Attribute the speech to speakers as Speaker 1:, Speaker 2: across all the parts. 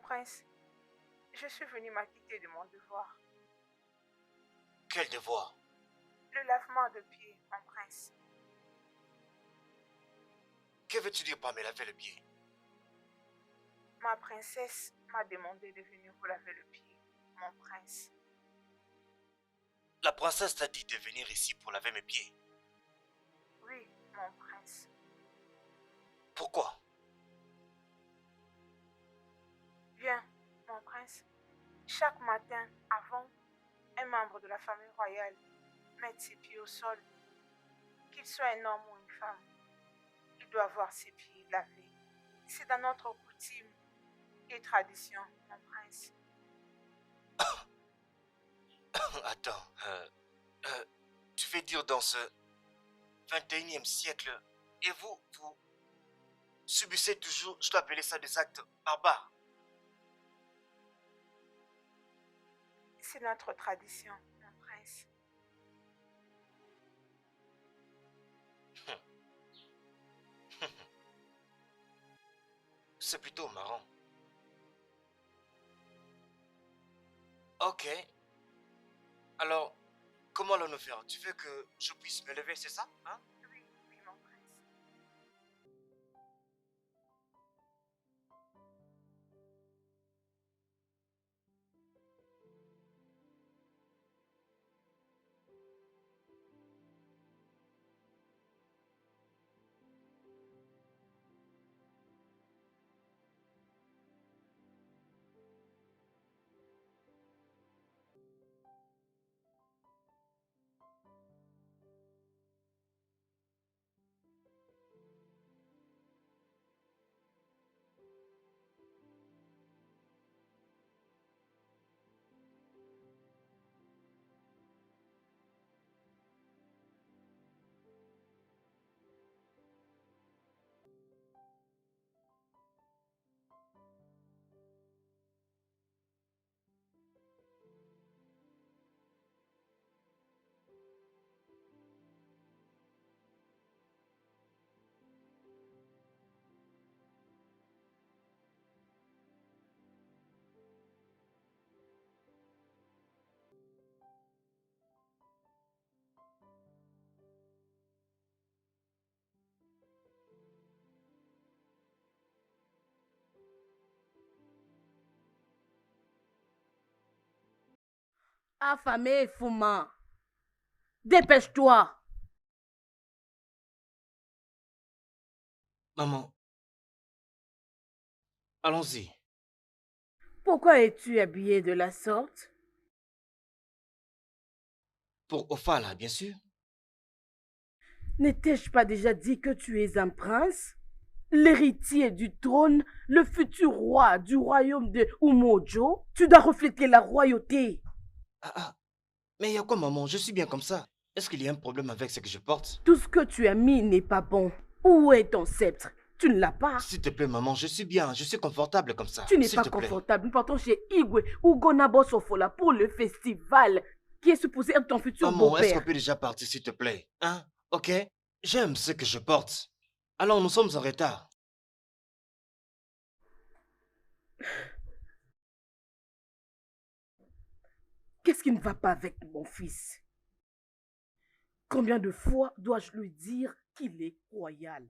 Speaker 1: prince, je suis venue m'acquitter de mon devoir.
Speaker 2: Quel devoir?
Speaker 1: Le lavement de pieds, mon prince.
Speaker 2: Que veux-tu dire par me laver le pied?
Speaker 1: Ma princesse m'a demandé de venir vous laver le pied, mon prince.
Speaker 2: La princesse t'a dit de venir ici pour laver mes pieds.
Speaker 1: Oui, mon prince.
Speaker 2: Pourquoi?
Speaker 1: Bien, mon prince. Chaque matin, avant, un membre de la famille royale mette ses pieds au sol. Qu'il soit un homme ou une femme, il doit avoir ses pieds lavés. C'est dans notre coutume et tradition, mon prince.
Speaker 2: Attends, tu veux dire dans ce 21e siècle, et vous subissez toujours, je dois appeler ça des actes barbares.
Speaker 1: C'est notre tradition, mon prince.
Speaker 2: C'est plutôt marrant. Ok. Alors, comment allons-nous faire? Tu veux que je puisse me lever, c'est ça? Hein?
Speaker 1: Oui, oui, mon prince.
Speaker 3: Affamé, Fouman. Dépêche-toi.
Speaker 2: Maman, allons-y.
Speaker 3: Pourquoi es-tu habillé de la sorte?
Speaker 2: Pour Ophala, bien sûr.
Speaker 3: N'étais-je pas déjà dit que tu es un prince? L'héritier du trône, le futur roi du royaume de Umojo? Tu dois refléter la royauté.
Speaker 2: Ah, mais il y a quoi, maman? Je suis bien comme ça. Est-ce qu'il y a un problème avec ce que je porte?
Speaker 3: Tout ce que tu as mis n'est pas bon. Où est ton sceptre? Tu ne l'as pas.
Speaker 2: S'il te plaît, maman, je suis bien, je suis confortable comme ça.
Speaker 3: Tu n'es
Speaker 2: S'il
Speaker 3: pas
Speaker 2: te plaît.
Speaker 3: confortable. Nous partons chez Igwe ou Gonabo Sofola pour le festival qui est supposé être ton futur
Speaker 2: Maman, est-ce qu'on
Speaker 3: beau-père.
Speaker 2: peut déjà partir, s'il te plaît? Hein? Ok? J'aime ce que je porte. Alors, nous sommes en retard.
Speaker 3: Qu'est-ce qui ne va pas avec mon fils? Combien de fois dois-je lui dire qu'il est royal?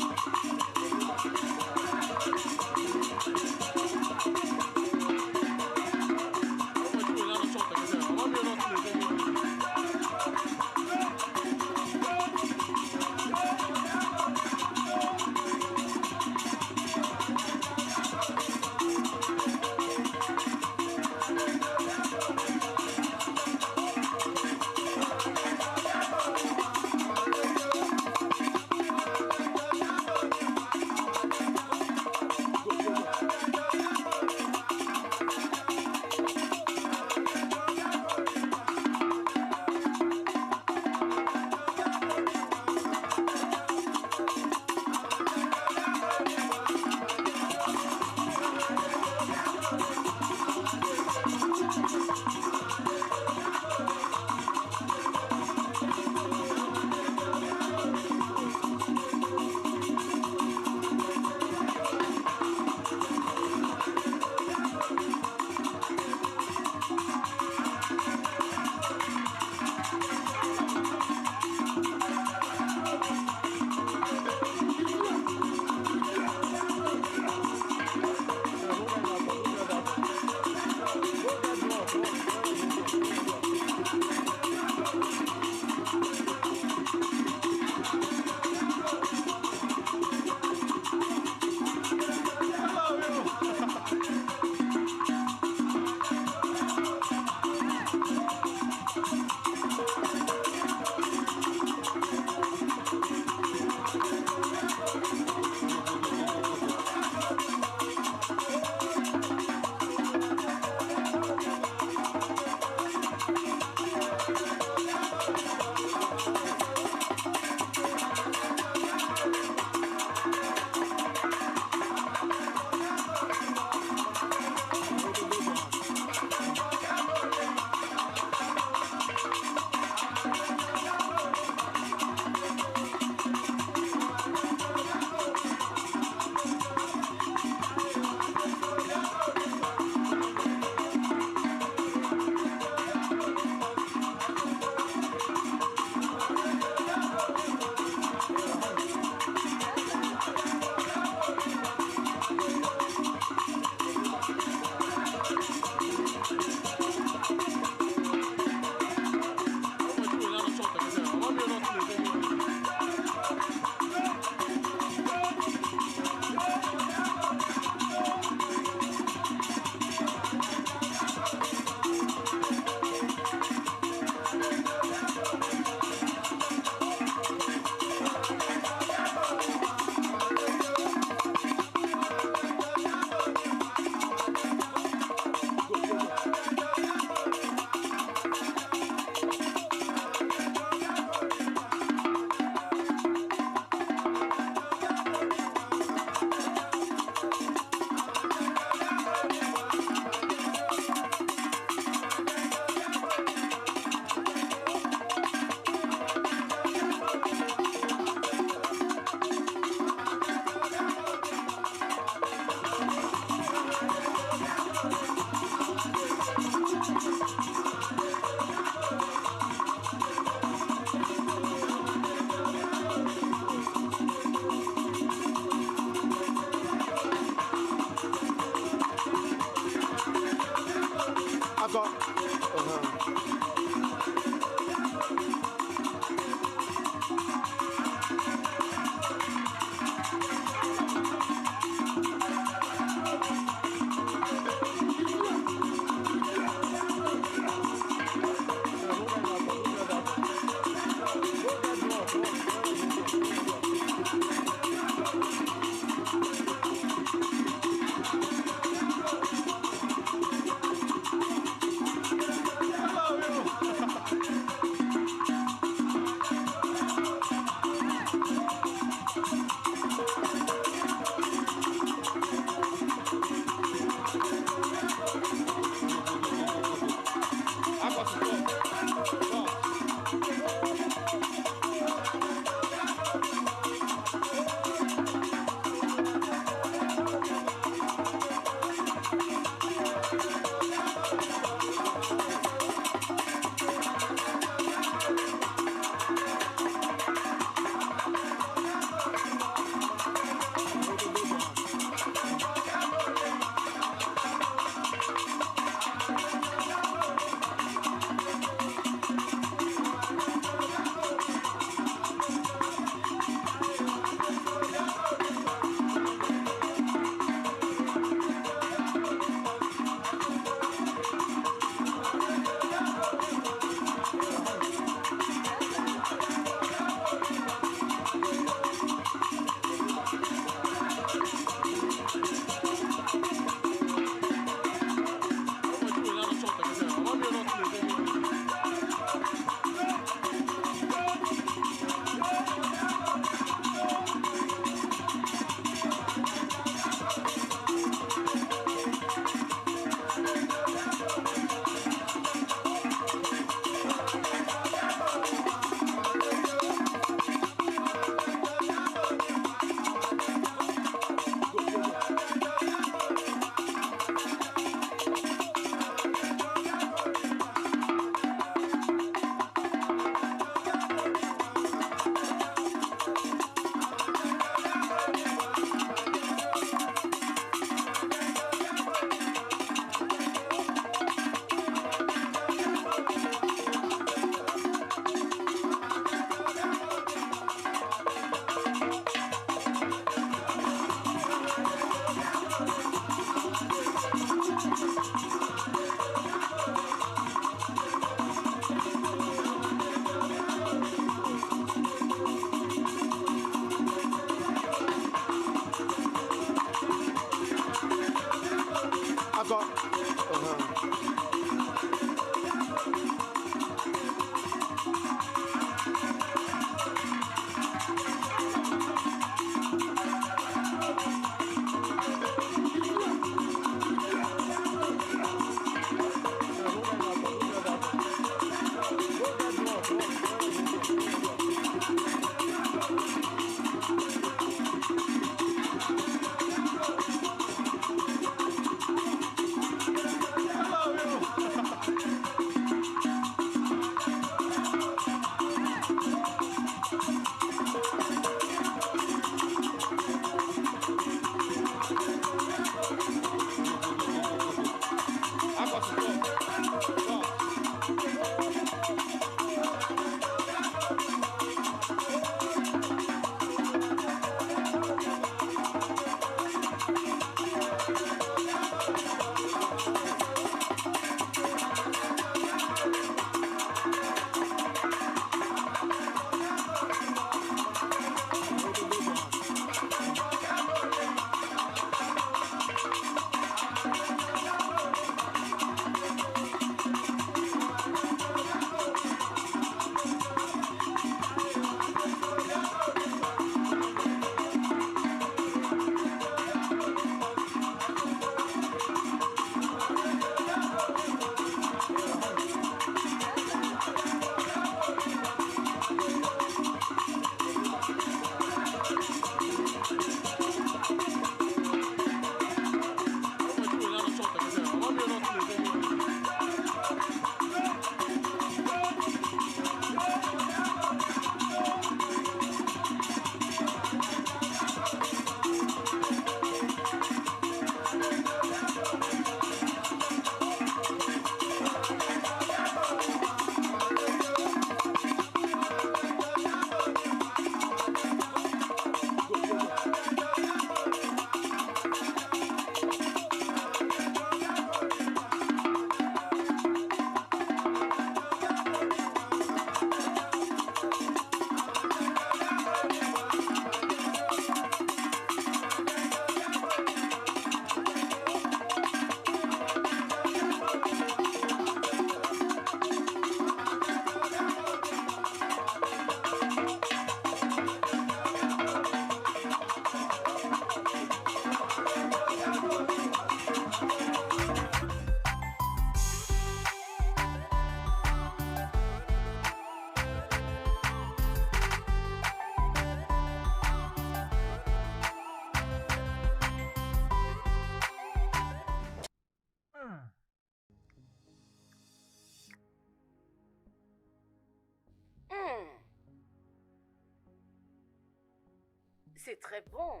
Speaker 3: C'est très bon.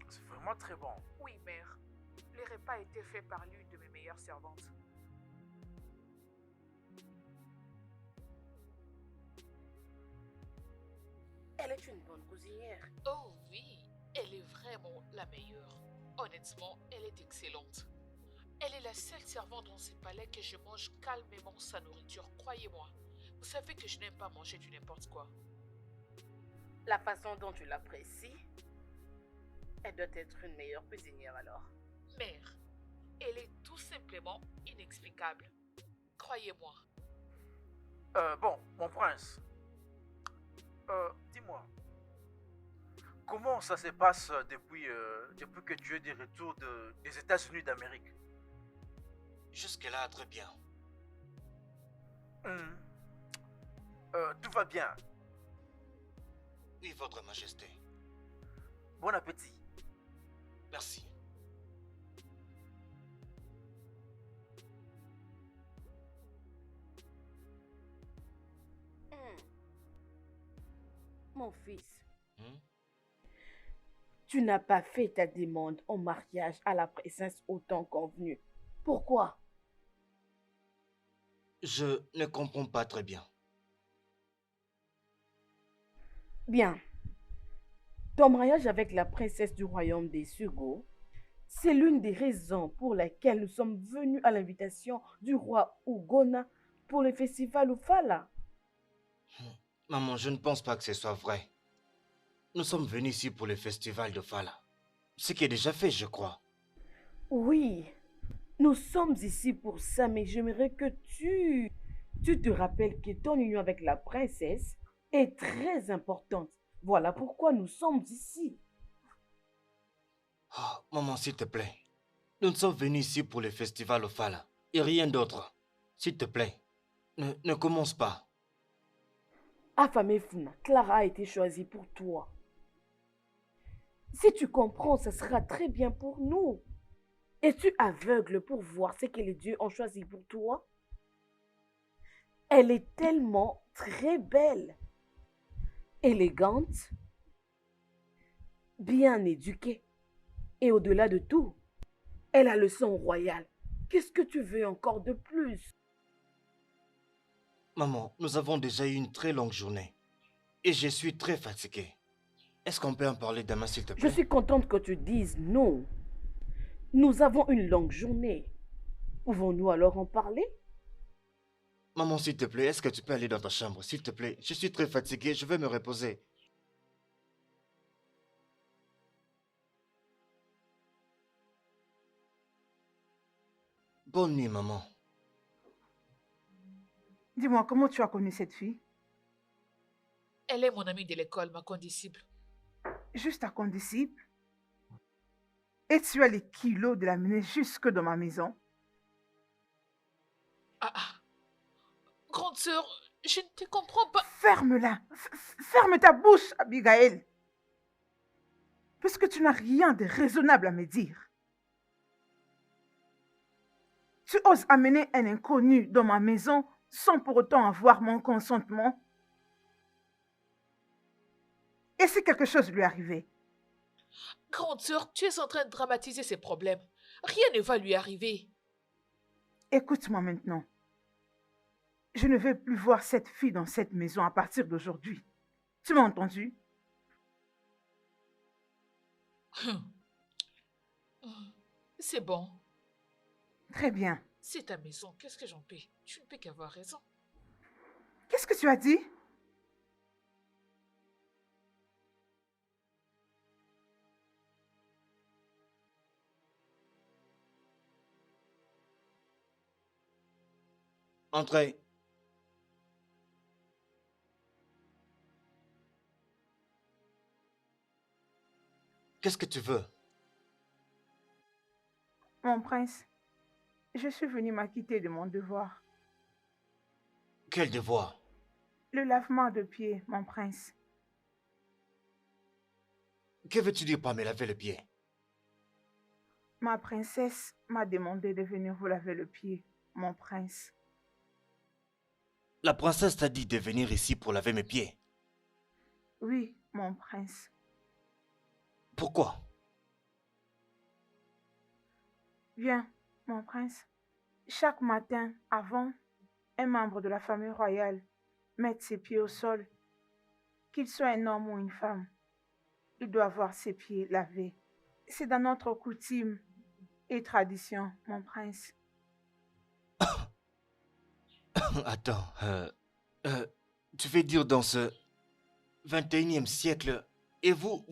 Speaker 4: C'est vraiment très bon.
Speaker 5: Oui, mère. Les repas étaient faits par l'une de mes meilleures servantes.
Speaker 3: Elle est une bonne cuisinière.
Speaker 5: Oh oui, elle est vraiment la meilleure. Honnêtement, elle est excellente. Elle est la seule servante dans ce palais que je mange calmement sa nourriture, croyez-moi. Vous savez que je n'aime pas manger du n'importe quoi.
Speaker 3: La façon dont tu l'apprécies, elle doit être une meilleure cuisinière alors.
Speaker 5: Mère, elle est tout simplement inexplicable. Croyez-moi.
Speaker 4: Bon, mon prince. Dis-moi. Comment ça se passe depuis que tu es de retour des États-Unis d'Amérique?
Speaker 2: Jusque-là, très bien.
Speaker 4: Hmm. Tout va bien.
Speaker 2: Oui, Votre Majesté.
Speaker 4: Bon appétit.
Speaker 2: Merci.
Speaker 3: Mon fils,
Speaker 2: Hmm?
Speaker 3: tu n'as pas fait ta demande en mariage à la princesse au temps convenu. Pourquoi?
Speaker 2: Je ne comprends pas très bien.
Speaker 3: Bien. Ton mariage avec la princesse du royaume des Sugo, c'est l'une des raisons pour lesquelles nous sommes venus à l'invitation du roi Ugona pour le festival Ufala.
Speaker 2: Maman, je ne pense pas que ce soit vrai. Nous sommes venus ici pour le festival de Fala. Ce qui est déjà fait, je crois.
Speaker 3: Oui, nous sommes ici pour ça, mais j'aimerais que tu te rappelles que ton union avec la princesse est très importante. Voilà pourquoi nous sommes ici.
Speaker 2: Oh, maman, s'il te plaît. Nous sommes venus ici pour le festival de Fala. Et rien d'autre. S'il te plaît, ne commence pas.
Speaker 3: Afamefuna, Clara a été choisie pour toi. Si tu comprends, ça sera très bien pour nous. Es-tu aveugle pour voir ce que les dieux ont choisi pour toi? Elle est tellement très belle, élégante, bien éduquée. Et au-delà de tout, elle a le sang royal. Qu'est-ce que tu veux encore de plus?
Speaker 2: Maman, nous avons déjà eu une très longue journée. Et je suis très fatigué. Est-ce qu'on peut en parler demain, s'il te
Speaker 3: Je
Speaker 2: plaît?
Speaker 3: suis contente que tu dises non. Nous avons une longue journée. Pouvons-nous alors en parler?
Speaker 2: Maman, s'il te plaît, est-ce que tu peux aller dans ta chambre, s'il te plaît? Je suis très fatigué, je vais me reposer. Bonne nuit, maman.
Speaker 1: Dis-moi, comment tu as connu cette fille?
Speaker 5: Elle est mon amie de l'école, ma condisciple.
Speaker 1: Juste ta condisciple? Et tu as les kilos de la mener jusque dans ma maison?
Speaker 5: Ah. Grande sœur, je ne te comprends pas.
Speaker 1: Ferme-la. Ferme ta bouche, Abigail. Puisque tu n'as rien de raisonnable à me dire. Tu oses amener un inconnu dans ma maison sans pour autant avoir mon consentement? Et si quelque chose lui arrivait?
Speaker 5: Grande sœur, tu es en train de dramatiser ses problèmes. Rien ne va lui arriver.
Speaker 1: Écoute-moi maintenant. Je ne vais plus voir cette fille dans cette maison à partir d'aujourd'hui. Tu m'as entendu?
Speaker 5: C'est bon.
Speaker 1: Très bien.
Speaker 5: C'est ta maison, qu'est-ce que j'en peux? Tu ne peux qu'avoir raison.
Speaker 1: Qu'est-ce que tu as dit?
Speaker 2: Entrez. Qu'est-ce que tu veux?
Speaker 1: Mon prince, je suis venue m'acquitter de mon devoir.
Speaker 2: Quel devoir?
Speaker 1: Le lavement de pieds, mon prince.
Speaker 2: Que veux-tu dire par me laver le pied?
Speaker 1: Ma princesse m'a demandé de venir vous laver le pied, mon prince.
Speaker 2: La princesse t'a dit de venir ici pour laver mes pieds.
Speaker 1: Oui, mon prince.
Speaker 2: Pourquoi?
Speaker 1: Viens, mon prince. Chaque matin, avant un membre de la famille royale mette ses pieds au sol, qu'il soit un homme ou une femme, il doit avoir ses pieds lavés. C'est dans notre coutume et tradition, mon prince.
Speaker 2: Attends, euh, tu veux dire dans ce 21e siècle, et vous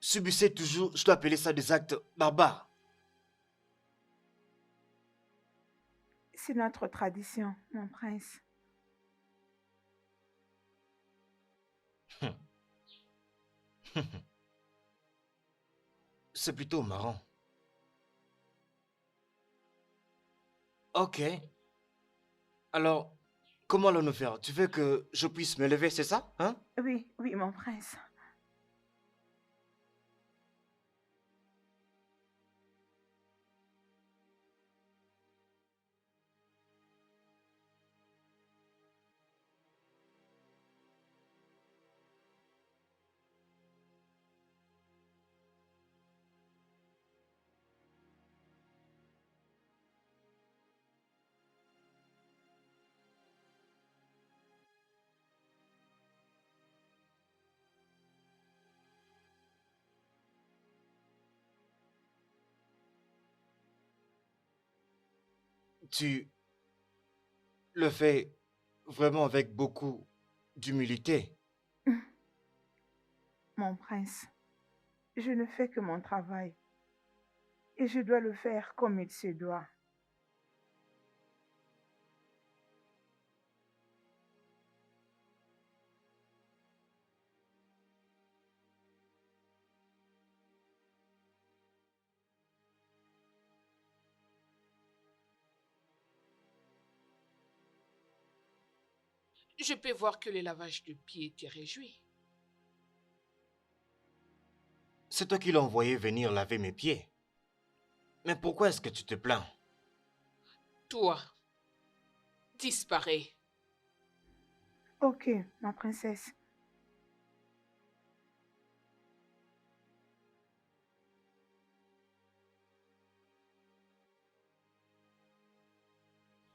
Speaker 2: subissez toujours, je dois appeler ça des actes barbares.
Speaker 1: C'est notre tradition, mon prince.
Speaker 2: C'est plutôt marrant. Ok. Alors, comment allons-nous faire? Tu veux que je puisse me lever, c'est ça? Hein?
Speaker 1: Oui, oui, mon prince.
Speaker 2: Tu le fais vraiment avec beaucoup d'humilité.
Speaker 1: Mon prince, je ne fais que mon travail et je dois le faire comme il se doit.
Speaker 5: Je peux voir que le lavage de pieds te réjouit.
Speaker 2: C'est toi qui l'as envoyé venir laver mes pieds. Mais pourquoi est-ce que tu te plains?
Speaker 5: Toi, disparais.
Speaker 1: Ok, ma princesse.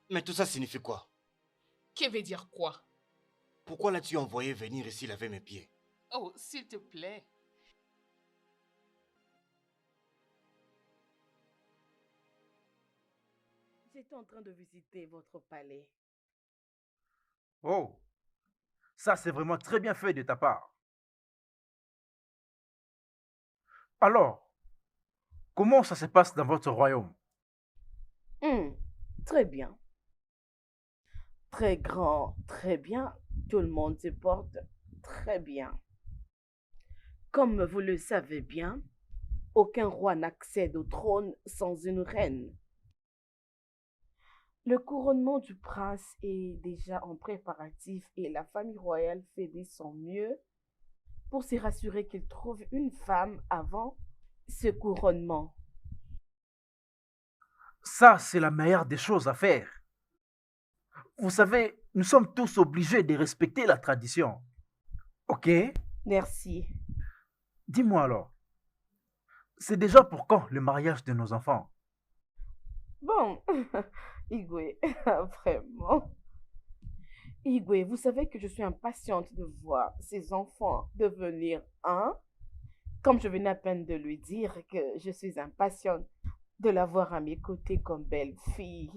Speaker 2: Mais tout ça signifie quoi?
Speaker 5: Que veut dire quoi?
Speaker 2: Pourquoi l'as-tu envoyé venir ici laver mes pieds?
Speaker 5: Oh, s'il te plaît.
Speaker 3: J'étais en train de visiter votre palais.
Speaker 4: Oh, ça c'est vraiment très bien fait de ta part. Alors, comment ça se passe dans votre royaume?
Speaker 3: Hmm, très bien. Très grand, très bien. Tout le monde se porte très bien. Comme vous le savez bien, aucun roi n'accède au trône sans une reine. Le couronnement du prince est déjà en préparatif et la famille royale fait de son mieux pour se rassurer qu'il trouve une femme avant ce couronnement.
Speaker 4: Ça, c'est la meilleure des choses à faire. Vous savez, nous sommes tous obligés de respecter la tradition. Ok?
Speaker 3: Merci.
Speaker 4: Dis-moi alors, c'est déjà pour quand le mariage de nos enfants?
Speaker 3: Bon, Igwe, vraiment. Igwe, vous savez que je suis impatiente de voir ces enfants devenir un, comme je venais à peine de lui dire que je suis impatiente de la voir à mes côtés comme belle fille.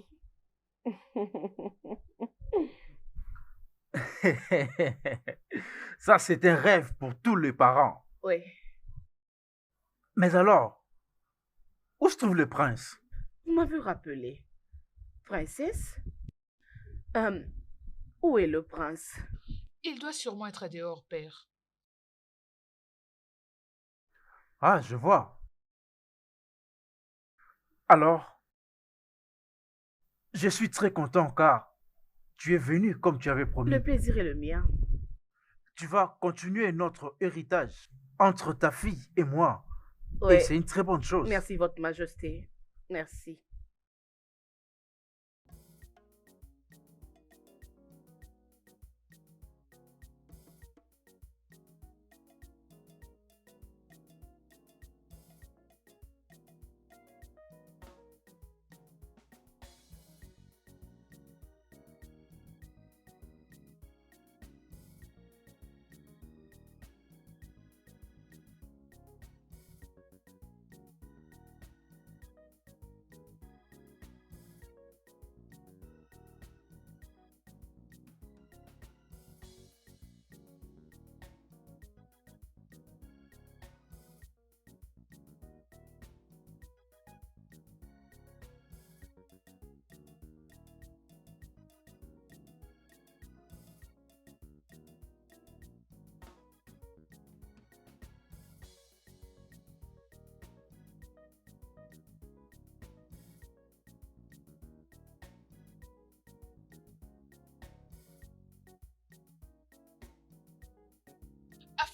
Speaker 4: Ça, c'est un rêve pour tous les parents.
Speaker 3: Oui,
Speaker 4: Mais alors, où se trouve le prince?
Speaker 3: vous m'avez rappelé. Princesse, euh, où est le prince?
Speaker 5: Il doit sûrement être dehors, père.
Speaker 4: Ah, je vois. Alors, je suis très content car tu es venu comme tu avais promis.
Speaker 3: Le plaisir est le mien.
Speaker 4: Tu vas continuer notre héritage entre ta fille et moi.
Speaker 3: Oui,
Speaker 4: Et c'est une très bonne chose.
Speaker 3: merci, Votre Majesté. Merci.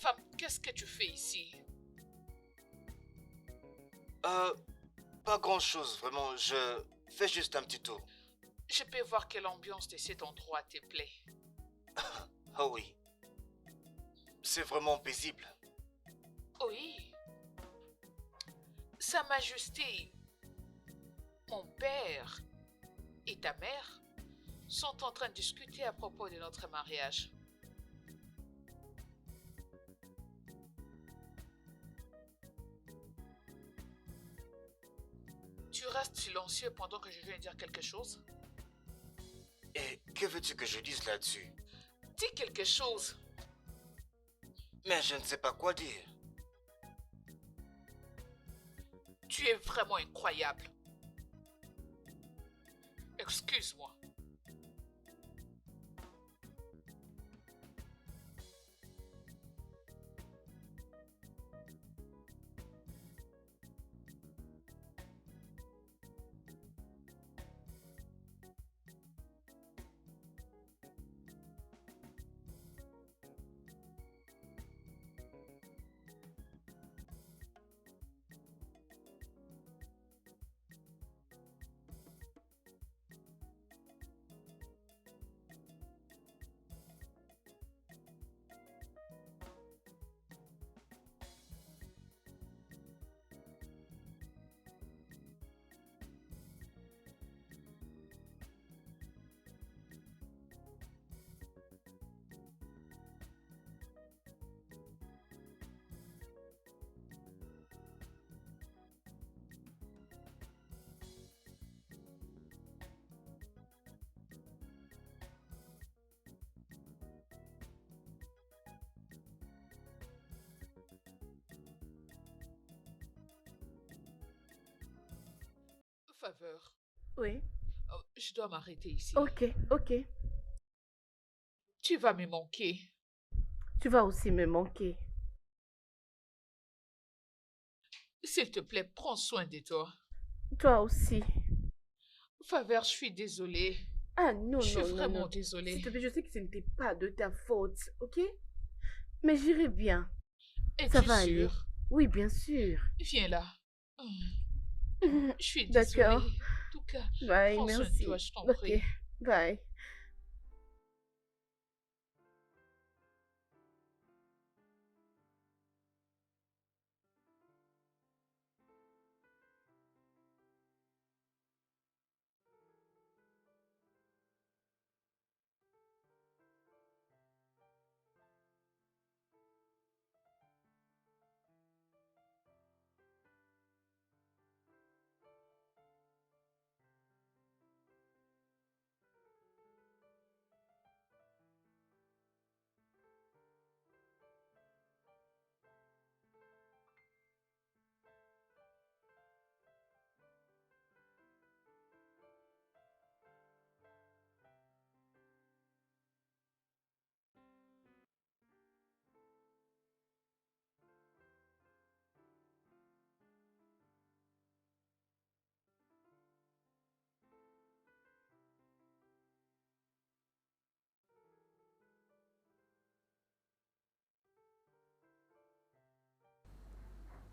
Speaker 5: femme, qu'est-ce que tu fais ici?
Speaker 2: Euh, Pas grand-chose, vraiment. Je fais juste un petit tour.
Speaker 5: Je peux voir que l'ambiance de cet endroit te plaît.
Speaker 2: Oh oui, c'est vraiment paisible.
Speaker 5: Oui. Sa Majesté, mon père et ta mère sont en train de discuter à propos de notre mariage. Tu restes silencieux pendant que je viens dire quelque chose?
Speaker 2: Et que veux-tu que je dise là-dessus?
Speaker 5: Dis quelque chose.
Speaker 2: Mais je ne sais pas quoi dire.
Speaker 5: Tu es vraiment incroyable. Excuse-moi. Faveur.
Speaker 3: Oui.
Speaker 5: Oh, je dois m'arrêter ici.
Speaker 3: Ok, ok.
Speaker 5: Tu vas me manquer.
Speaker 3: Tu vas aussi me manquer.
Speaker 5: S'il te plaît, prends soin de toi.
Speaker 3: Toi aussi.
Speaker 5: Faveur, je suis désolée.
Speaker 3: Ah non,
Speaker 5: Je suis
Speaker 3: non, non,
Speaker 5: vraiment
Speaker 3: non.
Speaker 5: désolée.
Speaker 3: S'il te plaît, je sais que ce n'était pas de ta faute, ok? Mais j'irai bien. Ça
Speaker 5: Es-tu
Speaker 3: va aller.
Speaker 5: sûre?
Speaker 3: Oui, bien sûr.
Speaker 5: Viens là. Je suis désolée.
Speaker 3: D'accord.
Speaker 5: En tout cas,
Speaker 3: Bye,
Speaker 5: prends soin de
Speaker 3: merci.
Speaker 5: toi, je t'en
Speaker 3: Ok,
Speaker 5: prie.
Speaker 3: bye.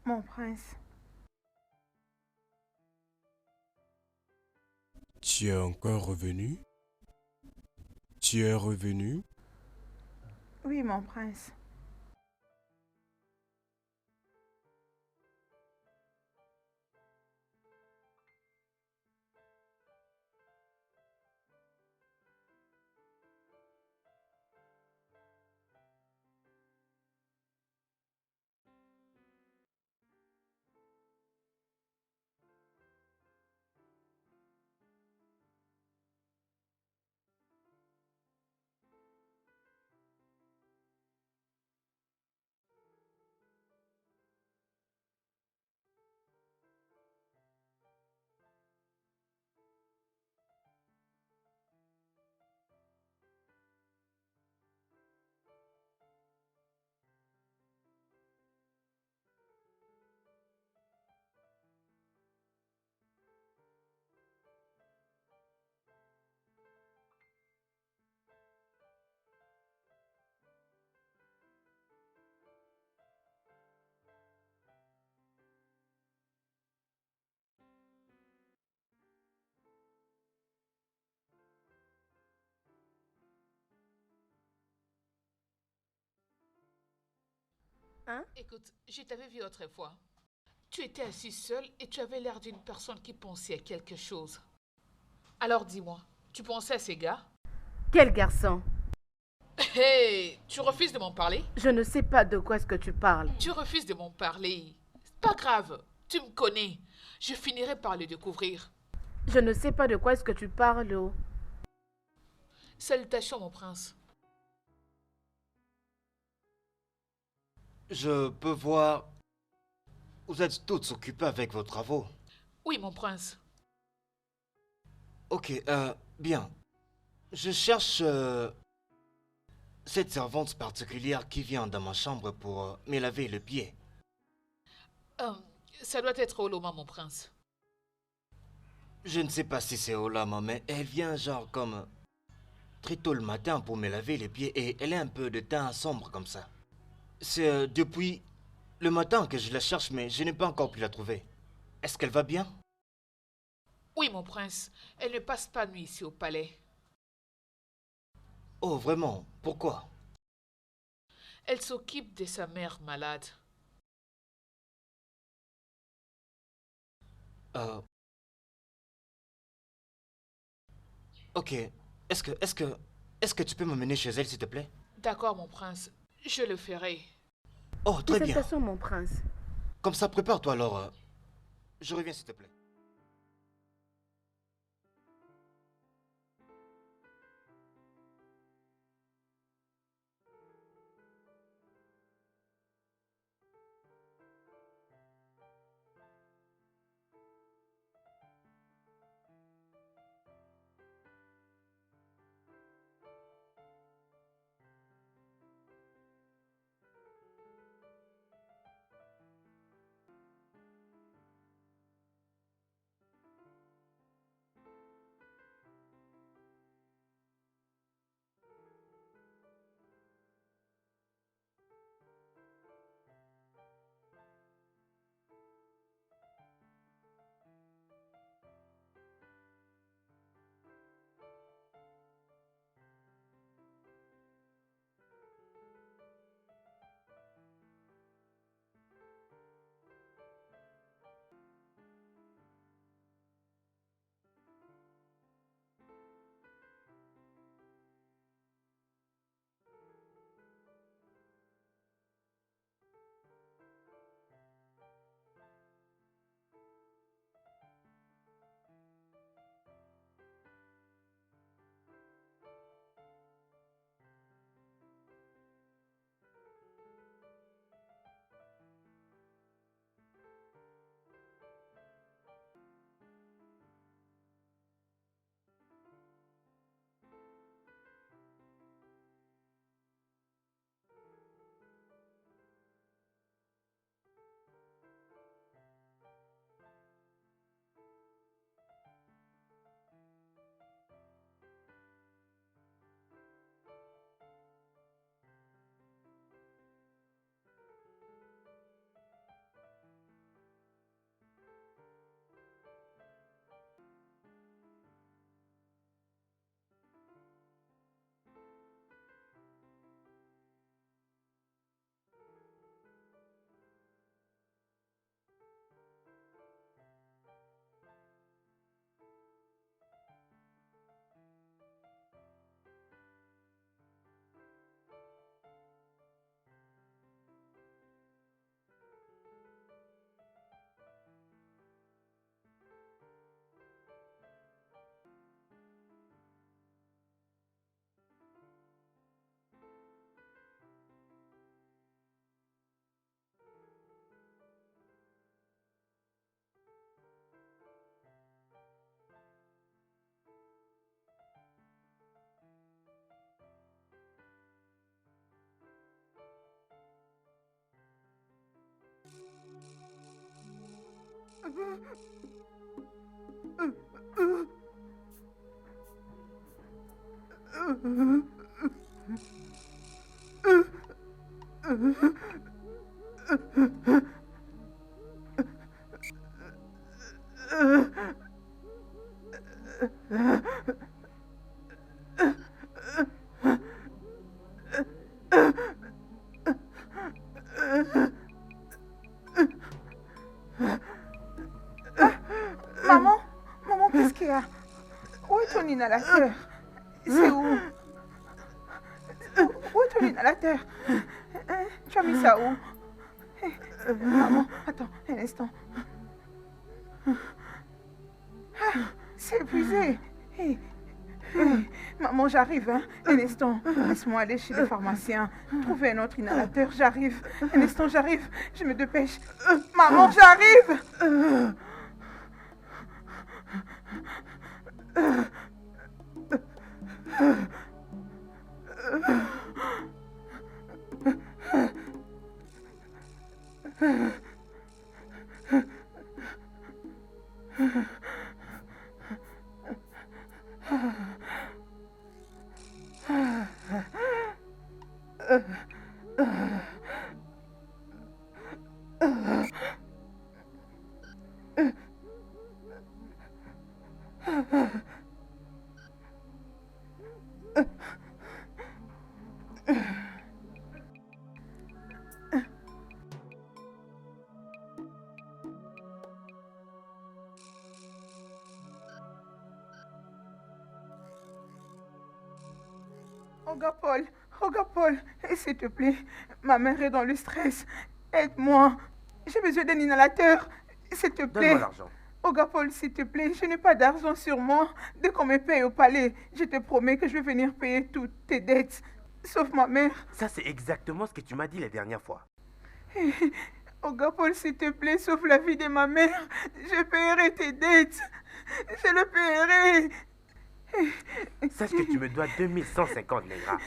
Speaker 1: Mon prince,
Speaker 6: Tu es encore revenu? Tu es revenu?
Speaker 1: oui, mon prince.
Speaker 3: Hein?
Speaker 5: Écoute, je t'avais vu autrefois. Tu étais assis seul et tu avais l'air d'une personne qui pensait à quelque chose. Alors dis-moi, tu pensais à ces gars?
Speaker 3: Quel garçon?
Speaker 5: Hey, tu refuses de m'en parler?
Speaker 3: Je ne sais pas de quoi est-ce que tu parles.
Speaker 5: Tu refuses de m'en parler. C'est pas grave, tu me connais. Je finirai par le découvrir.
Speaker 3: Je ne sais pas de quoi est-ce que tu parles. Oh.
Speaker 5: Salutations, mon prince.
Speaker 2: Je peux voir... Vous êtes toutes occupées avec vos travaux.
Speaker 5: Oui, mon prince.
Speaker 2: Ok, bien. Je cherche cette servante particulière qui vient dans ma chambre pour me laver le pied.
Speaker 5: Euh, Ça doit être Oloma, mon prince.
Speaker 2: Je ne sais pas si c'est Olama, mais elle vient genre comme très tôt le matin pour me laver les pieds et elle a un peu de teint sombre comme ça. C'est depuis le matin que je la cherche, mais je n'ai pas encore pu la trouver. Est-ce qu'elle va bien?
Speaker 5: Oui, mon prince. Elle ne passe pas nuit ici au palais.
Speaker 2: Oh, vraiment? Pourquoi?
Speaker 5: Elle s'occupe de sa mère malade.
Speaker 2: Euh... Ok. Est-ce que tu peux m'emmener chez elle, s'il te plaît?
Speaker 5: D'accord, mon prince. Je le ferai.
Speaker 2: Oh, très bien.
Speaker 3: Félicitations, mon prince.
Speaker 2: Comme ça, prépare-toi alors. Je reviens, s'il te plaît.
Speaker 1: inhalateur? C'est où? Où est ton inhalateur? Hein? Tu as mis ça où? Maman, attends un instant. Ah, c'est épuisé. Hey, maman, j'arrive, hein? Un instant. Laisse-moi aller chez le pharmacien. Trouver un autre inhalateur. J'arrive. Un instant, j'arrive. Je me dépêche. Maman, j'arrive. Olga Paul, s'il te plaît, ma mère est dans le stress. Aide-moi. J'ai besoin d'un inhalateur. S'il te plaît.
Speaker 7: Donne-moi l'argent.
Speaker 1: Olga Paul, s'il te plaît, je n'ai pas d'argent sur moi. Dès qu'on me paye au palais, je te promets que je vais venir payer toutes tes dettes. Sauf ma mère.
Speaker 7: Ça, c'est exactement ce que tu m'as dit la dernière fois.
Speaker 1: Olga Paul, s'il te plaît, sauve la vie de ma mère. Je paierai tes dettes. Je le paierai.
Speaker 7: Sache que tu me dois 2150, Negra.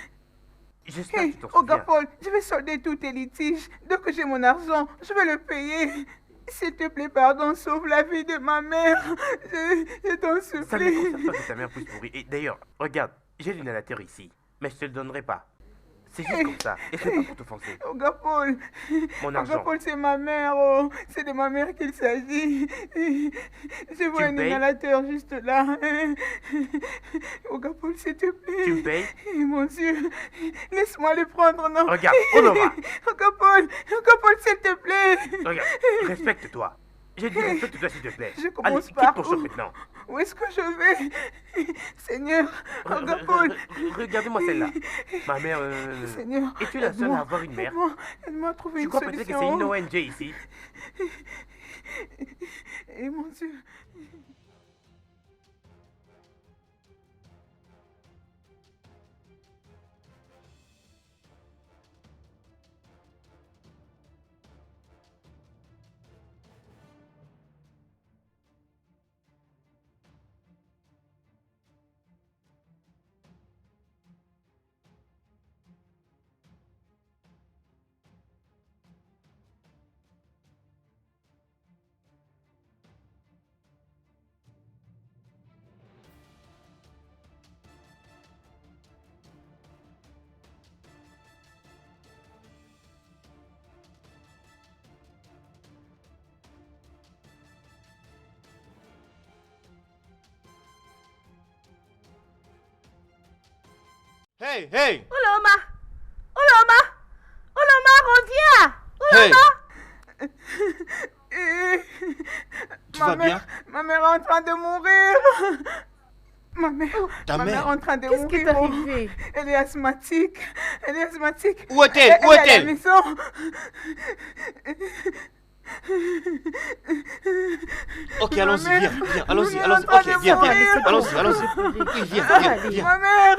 Speaker 7: J'espère que tu t'en
Speaker 1: Olga
Speaker 7: souviens.
Speaker 1: Paul, je vais solder tous tes litiges. Dès que j'ai mon argent, je vais le payer. S'il te plaît, pardon, sauve la vie de ma mère. Je t'en
Speaker 7: Ça ne me
Speaker 1: supplie.
Speaker 7: concerne pas que ta mère puisse mourir. Et d'ailleurs, regarde, j'ai l'inhalateur ici. Mais je te le donnerai pas. C'est juste comme ça. Et c'est pas pour t'offenser.
Speaker 1: Olga Paul.
Speaker 7: Mon
Speaker 1: Olga
Speaker 7: argent.
Speaker 1: Paul, c'est ma mère. Oh. C'est de ma mère qu'il s'agit. Je vois
Speaker 7: Tu
Speaker 1: un
Speaker 7: me payes?
Speaker 1: inhalateur juste là. Olga Paul, s'il te plaît.
Speaker 7: Tu me payes?
Speaker 1: Mon Dieu. Laisse-moi le prendre, non.
Speaker 7: Regarde, Onoma.
Speaker 1: Olga Paul, s'il te plaît.
Speaker 7: Regarde, respecte-toi. J'ai dit respecte-toi s'il te plaît.
Speaker 1: Je
Speaker 7: Allez,
Speaker 1: commence
Speaker 7: quitte
Speaker 1: par
Speaker 7: ton shop maintenant.
Speaker 1: Où est-ce que je vais? Seigneur, Olga Paul.
Speaker 7: Regardez-moi celle-là. Ma mère...
Speaker 1: Seigneur,
Speaker 7: Et tu es la seule
Speaker 1: aide-moi,
Speaker 7: à avoir une mère.
Speaker 1: Aide-moi à trouver
Speaker 7: Tu
Speaker 1: une
Speaker 7: crois peut-être que c'est
Speaker 1: solution.
Speaker 7: une ONG ici?
Speaker 1: Et mon Dieu.
Speaker 2: Hey, hey!
Speaker 3: Oloma! Oloma! Oloma, reviens!
Speaker 2: Hey! Tu vas bien?
Speaker 1: Ma mère est en train de mourir.
Speaker 2: Ta
Speaker 1: Ma mère
Speaker 2: mère?
Speaker 1: est en train de
Speaker 3: Qu'est-ce qui est
Speaker 1: mourir. Oh.
Speaker 3: arrivé?
Speaker 1: Elle est asthmatique. Elle est asthmatique.
Speaker 2: Où est-elle? Où
Speaker 1: Elle est à la
Speaker 2: est-elle?
Speaker 1: maison.
Speaker 2: Ok,
Speaker 1: Ma
Speaker 2: allons-y,
Speaker 1: mère-
Speaker 2: viens, viens, allons-y,
Speaker 1: elle est en
Speaker 2: allons-y.
Speaker 1: train
Speaker 2: Ok,
Speaker 1: de
Speaker 2: viens,
Speaker 1: mourir.
Speaker 2: viens, allons-y, allons-y. Oui, viens, viens, viens.
Speaker 1: Ma mère.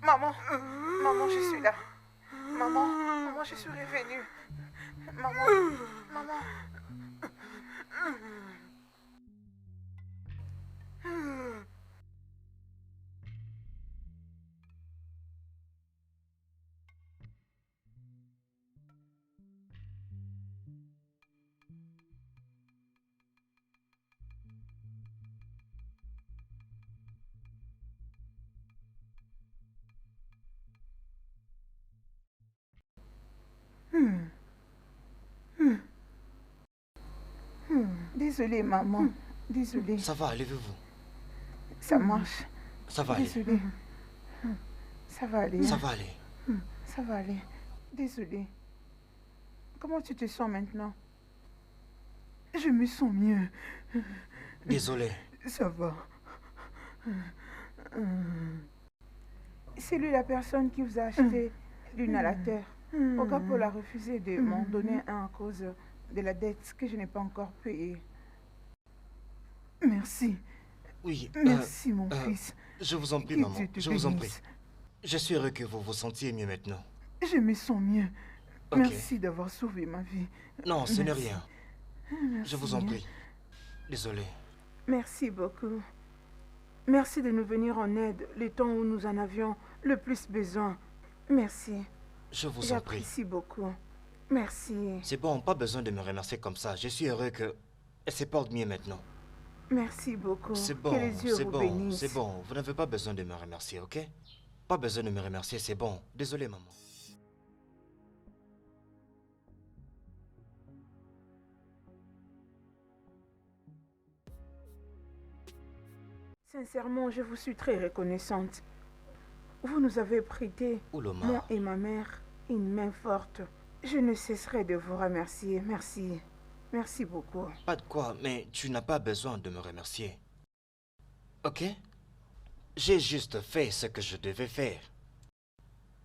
Speaker 1: Maman, maman, je suis là. Maman, maman, je suis revenue. Maman, maman. Désolée, maman. Désolée.
Speaker 2: Ça va, levez-vous.
Speaker 1: Ça marche.
Speaker 2: Ça va aller.
Speaker 1: Désolée. Ça va aller.
Speaker 2: Ça va aller.
Speaker 1: Ça va aller. Désolée. Comment tu te sens maintenant? Je me sens mieux.
Speaker 2: Désolé.
Speaker 1: Ça va. C'est lui la personne qui vous a acheté l'inhalateur. Pourquoi Paul a refusé de m'en donner un à cause de la dette que je n'ai pas encore payée? Merci.
Speaker 2: Oui.
Speaker 1: Merci, mon fils.
Speaker 2: Je vous en prie,
Speaker 1: Que
Speaker 2: maman.
Speaker 1: Dieu te
Speaker 2: Je vous en prie.
Speaker 1: bénisse.
Speaker 2: Je suis heureux que vous vous sentiez mieux maintenant.
Speaker 1: Je me sens mieux.
Speaker 2: Ok.
Speaker 1: Merci d'avoir sauvé ma vie.
Speaker 2: Non, ce n'est
Speaker 1: Merci.
Speaker 2: rien.
Speaker 1: Merci.
Speaker 2: Je vous en prie. Désolé.
Speaker 1: Merci beaucoup. Merci de nous venir en aide le temps où nous en avions le plus besoin. Merci.
Speaker 2: Je vous en prie.
Speaker 1: J'apprécie beaucoup. Merci.
Speaker 2: C'est bon, pas besoin de me remercier comme ça. Je suis heureux que elle se porte mieux maintenant.
Speaker 1: Merci beaucoup.
Speaker 2: C'est
Speaker 1: Que
Speaker 2: bon,
Speaker 1: les dieux
Speaker 2: c'est
Speaker 1: vous
Speaker 2: bon,
Speaker 1: bénissent.
Speaker 2: c'est bon. Vous n'avez pas besoin de me remercier, ok? Pas besoin de me remercier, c'est bon. Désolé, maman.
Speaker 1: Sincèrement, je vous suis très reconnaissante. Vous nous avez prêté,
Speaker 2: Ouloma.
Speaker 1: moi et ma mère, une main forte. Je ne cesserai de vous remercier. Merci. Merci beaucoup.
Speaker 2: Pas de quoi, mais tu n'as pas besoin de me remercier. Ok? J'ai juste fait ce que je devais faire.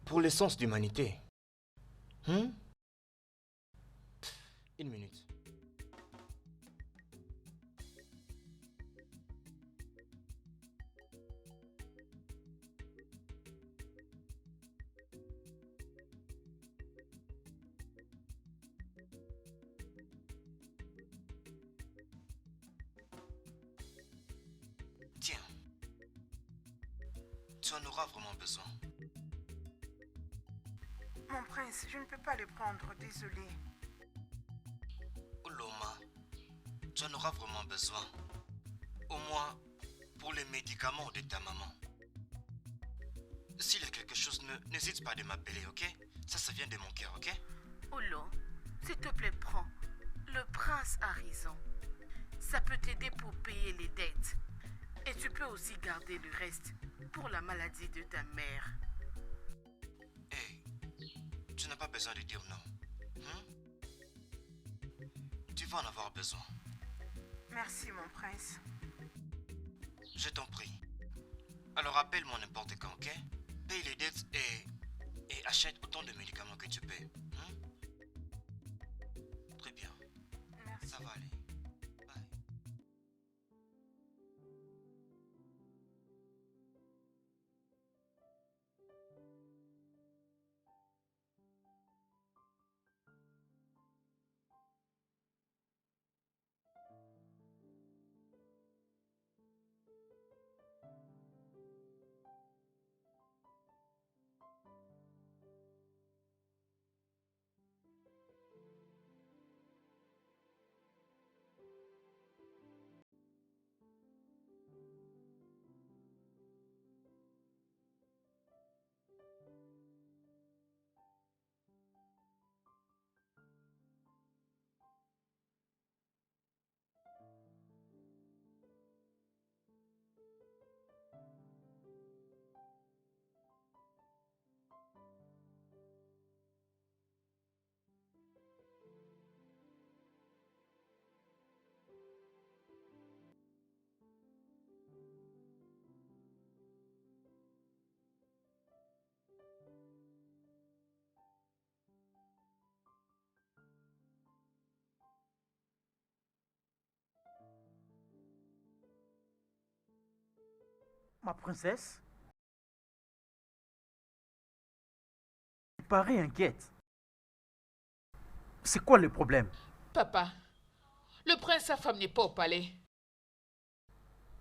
Speaker 2: Pour l'essence d'humanité. Une minute. Tiens. Tu en auras vraiment besoin.
Speaker 1: Mon prince, je ne peux pas le prendre, désolé.
Speaker 2: Ouloma, tu en auras vraiment besoin. Au moins pour les médicaments de ta maman. S'il y a quelque chose, n'hésite pas de m'appeler, ok? Ça vient de mon cœur, ok?
Speaker 3: Olo, s'il te plaît, prends. Le prince a raison. Ça peut t'aider pour payer les dettes. Et tu peux aussi garder le reste pour la maladie de ta mère.
Speaker 2: Hey, tu n'as pas besoin de dire non. Tu vas en avoir besoin.
Speaker 1: Merci, mon prince.
Speaker 2: Je t'en prie. Alors appelle-moi n'importe quand, ok? Paye les dettes et achète autant de médicaments que tu peux. Très bien.
Speaker 1: Merci.
Speaker 2: Ça va aller. Bye.
Speaker 4: Ma princesse, tu parais inquiète. C'est quoi le problème?
Speaker 5: Papa, le prince, sa femme n'est pas au palais.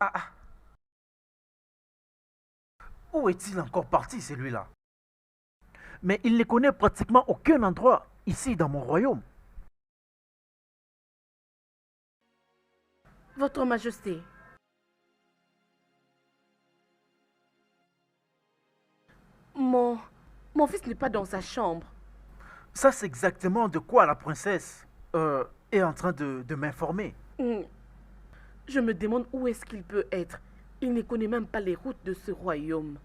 Speaker 4: Ah, ah. Où est-il encore parti, celui-là? Mais il ne connaît pratiquement aucun endroit ici dans mon royaume.
Speaker 3: Votre Majesté, mon, mon fils n'est pas dans sa chambre.
Speaker 4: Ça, c'est exactement de quoi la princesse est en train de m'informer.
Speaker 3: Hmm. Je me demande où est-ce qu'il peut être. Il ne connaît même pas les routes de ce royaume.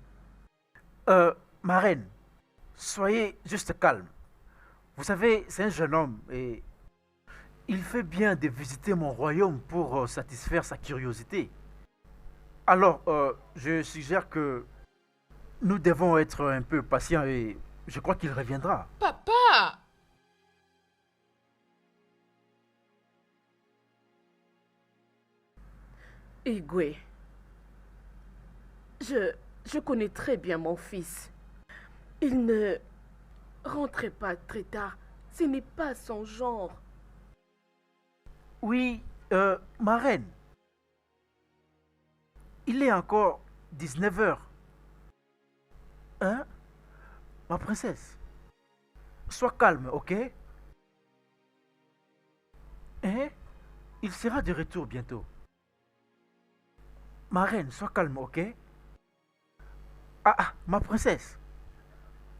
Speaker 4: Ma reine, soyez juste calme. Vous savez, c'est un jeune homme et il fait bien de visiter mon royaume pour satisfaire sa curiosité. Alors, je suggère que nous devons être un peu patients et je crois qu'il reviendra.
Speaker 5: Papa!
Speaker 3: Igwe, je connais très bien mon fils. Il ne rentrait pas très tard. Ce n'est pas son genre.
Speaker 4: Oui, ma reine, il est encore 19 heures. Hein? Ma princesse, sois calme, ok? Hein? Il sera de retour bientôt. Ma reine, sois calme, ok? Ah, ah, ma princesse,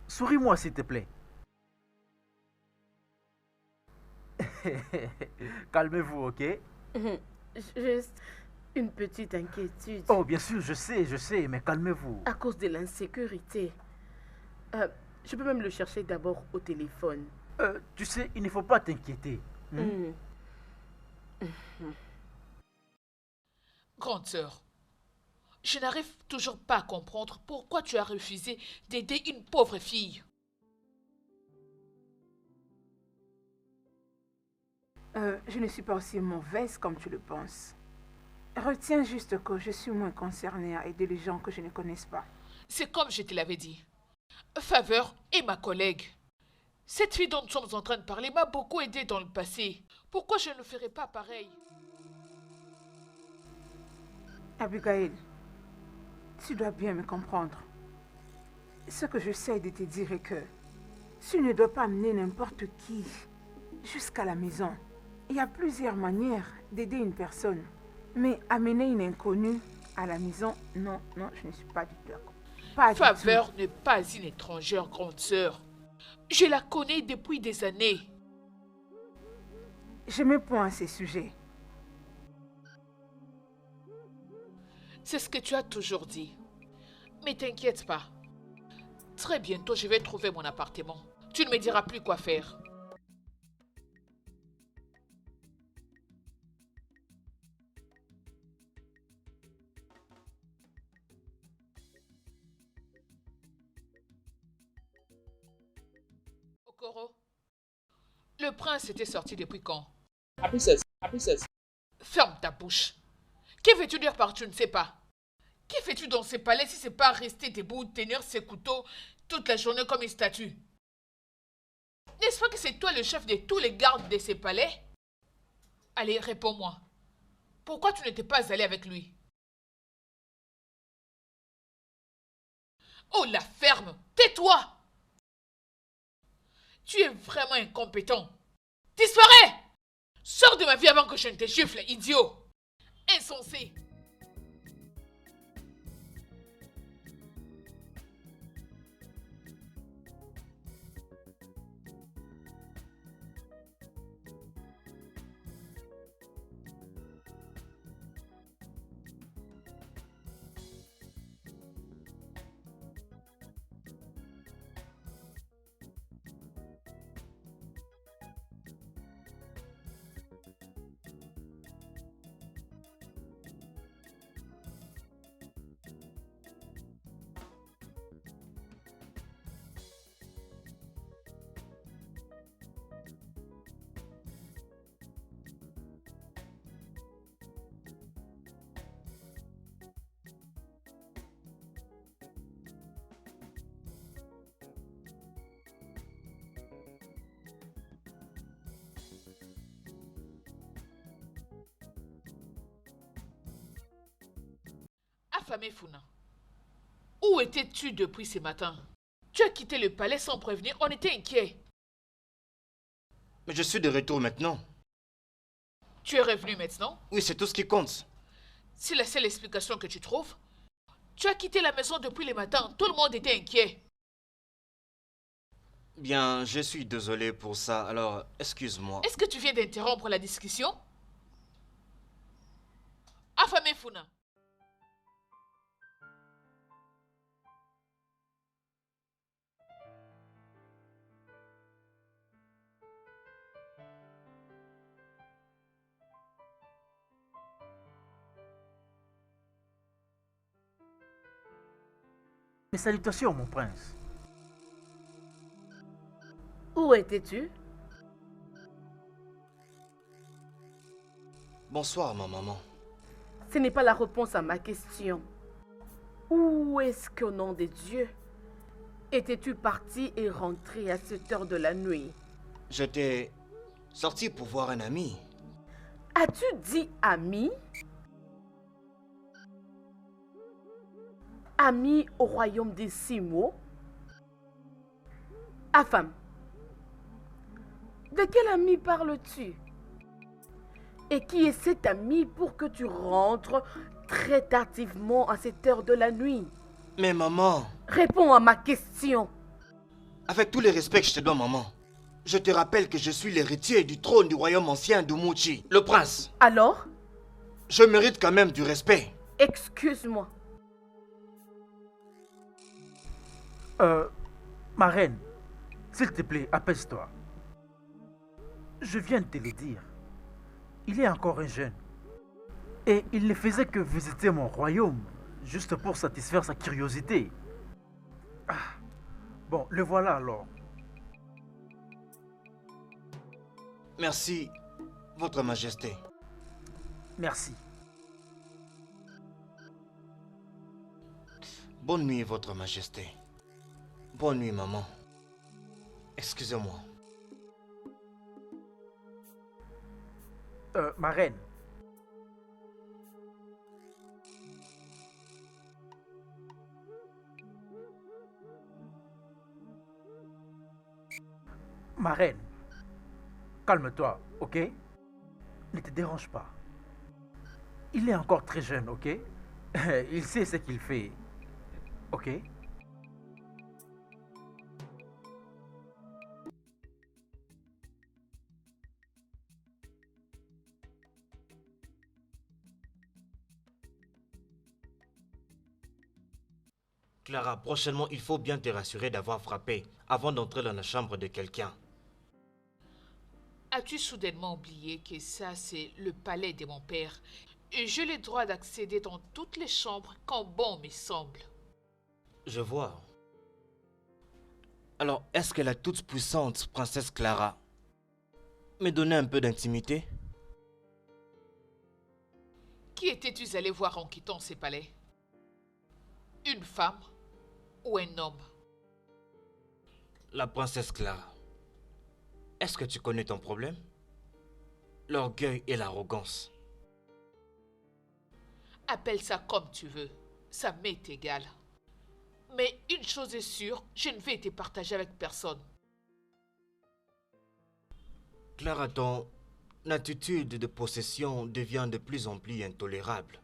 Speaker 4: souris-moi s'il te plaît. Calmez-vous, ok?
Speaker 3: Juste une petite inquiétude.
Speaker 4: Oh, bien sûr, je sais, mais calmez-vous.
Speaker 3: À cause de l'insécurité. Je peux même le chercher d'abord au téléphone.
Speaker 4: Tu sais, il ne faut pas t'inquiéter.
Speaker 3: Hmm.
Speaker 5: Grande sœur, je n'arrive toujours pas à comprendre pourquoi tu as refusé d'aider une pauvre fille.
Speaker 1: Je ne suis pas aussi mauvaise comme tu le penses. Retiens juste que je suis moins concernée à aider les gens que je ne connaisse pas.
Speaker 5: C'est comme je te l'avais dit. Faveur est ma collègue. Cette fille dont nous sommes en train de parler m'a beaucoup aidé dans le passé. Pourquoi je ne ferais pas pareil?
Speaker 1: Abigail, tu dois bien me comprendre. Ce que j'essaie de te dire est que tu ne dois pas amener n'importe qui jusqu'à la maison. Il y a plusieurs manières d'aider une personne. Mais amener une inconnue à la maison, non, je ne suis pas du tout d'accord. Pas du
Speaker 5: Faveur
Speaker 1: tout.
Speaker 5: n'est pas une étrangère, grande sœur. Je la connais depuis des années.
Speaker 1: Je me point à ces sujets.
Speaker 5: C'est ce que tu as toujours dit. Mais t'inquiète pas. Très bientôt, je vais trouver mon appartement. Tu ne me diras plus quoi faire. Okoro, le prince était sorti depuis quand? Ferme ta bouche. Que veux-tu dire par tu ne sais pas? Que fais-tu dans ces palais si c'est pas rester debout, tenir ses couteaux toute la journée comme une statue? N'est-ce pas que c'est toi le chef de tous les gardes de ces palais? Allez, réponds-moi. Pourquoi tu n'étais pas allé avec lui? Oh, la ferme! Tais-toi! Tu es vraiment incompétent. Disparais! Sors de ma vie avant que je ne te gifle, idiot! Insensé! Affamé Funa, où étais-tu depuis ce matin? Tu as quitté le palais sans prévenir, on était inquiets.
Speaker 2: Mais je suis de retour maintenant.
Speaker 5: Tu es revenu maintenant?
Speaker 2: Oui, c'est tout ce qui compte.
Speaker 5: C'est la seule explication que tu trouves? Tu as quitté la maison depuis le matin, tout le monde était inquiet.
Speaker 2: Bien, je suis désolé pour ça, alors excuse-moi.
Speaker 5: Est-ce que tu viens d'interrompre la discussion? Affamé Funa.
Speaker 4: Mes salutations, mon prince.
Speaker 3: Où étais-tu?
Speaker 2: Bonsoir, ma maman.
Speaker 3: Ce n'est pas la réponse à ma question. Où est-ce qu'au nom de Dieu étais-tu parti et rentré à cette heure de la nuit?
Speaker 2: J'étais sorti pour voir un ami.
Speaker 3: As-tu dit ami? Ami au royaume des Simo? Afam, de quel ami parles-tu? Et qui est cet ami pour que tu rentres très tardivement à cette heure de la nuit?
Speaker 2: Mais maman,
Speaker 3: Réponds à ma question.
Speaker 2: avec tous les respects que je te dois, maman, je te rappelle que je suis l'héritier du trône du royaume ancien d'Umuchi, le prince.
Speaker 3: Alors,
Speaker 2: Je mérite quand même du respect.
Speaker 3: excuse-moi.
Speaker 4: Ma reine, s'il te plaît, apaise-toi. Je viens de te le dire. Il est encore un jeune. Et il ne faisait que visiter mon royaume, juste pour satisfaire sa curiosité. Ah, bon, le voilà alors.
Speaker 2: Merci, votre majesté.
Speaker 4: Merci.
Speaker 2: Bonne nuit, votre majesté. Bonne nuit, maman. Excusez-moi.
Speaker 4: Ma reine. Ma reine, calme-toi, ok? Ne te dérange pas. Il est encore très jeune, ok? Il sait ce qu'il fait, ok?
Speaker 2: Clara, prochainement, il faut bien te rassurer d'avoir frappé avant d'entrer dans la chambre de quelqu'un.
Speaker 5: As-tu soudainement oublié que ça, c'est le palais de mon père et j'ai le droit d'accéder dans toutes les chambres quand bon me semble?
Speaker 2: Je vois. Alors, est-ce que la toute-puissante princesse Clara me donnait un peu d'intimité?
Speaker 5: Qui étais-tu allé voir en quittant ces palais? Une femme ou un homme?
Speaker 2: La princesse Clara. Est-ce que tu connais ton problème? L'orgueil et l'arrogance.
Speaker 5: Appelle ça comme tu veux, ça m'est égal. Mais une chose est sûre, je ne vais te partager avec personne.
Speaker 2: Clara, ton attitude de possession devient de plus en plus intolérable.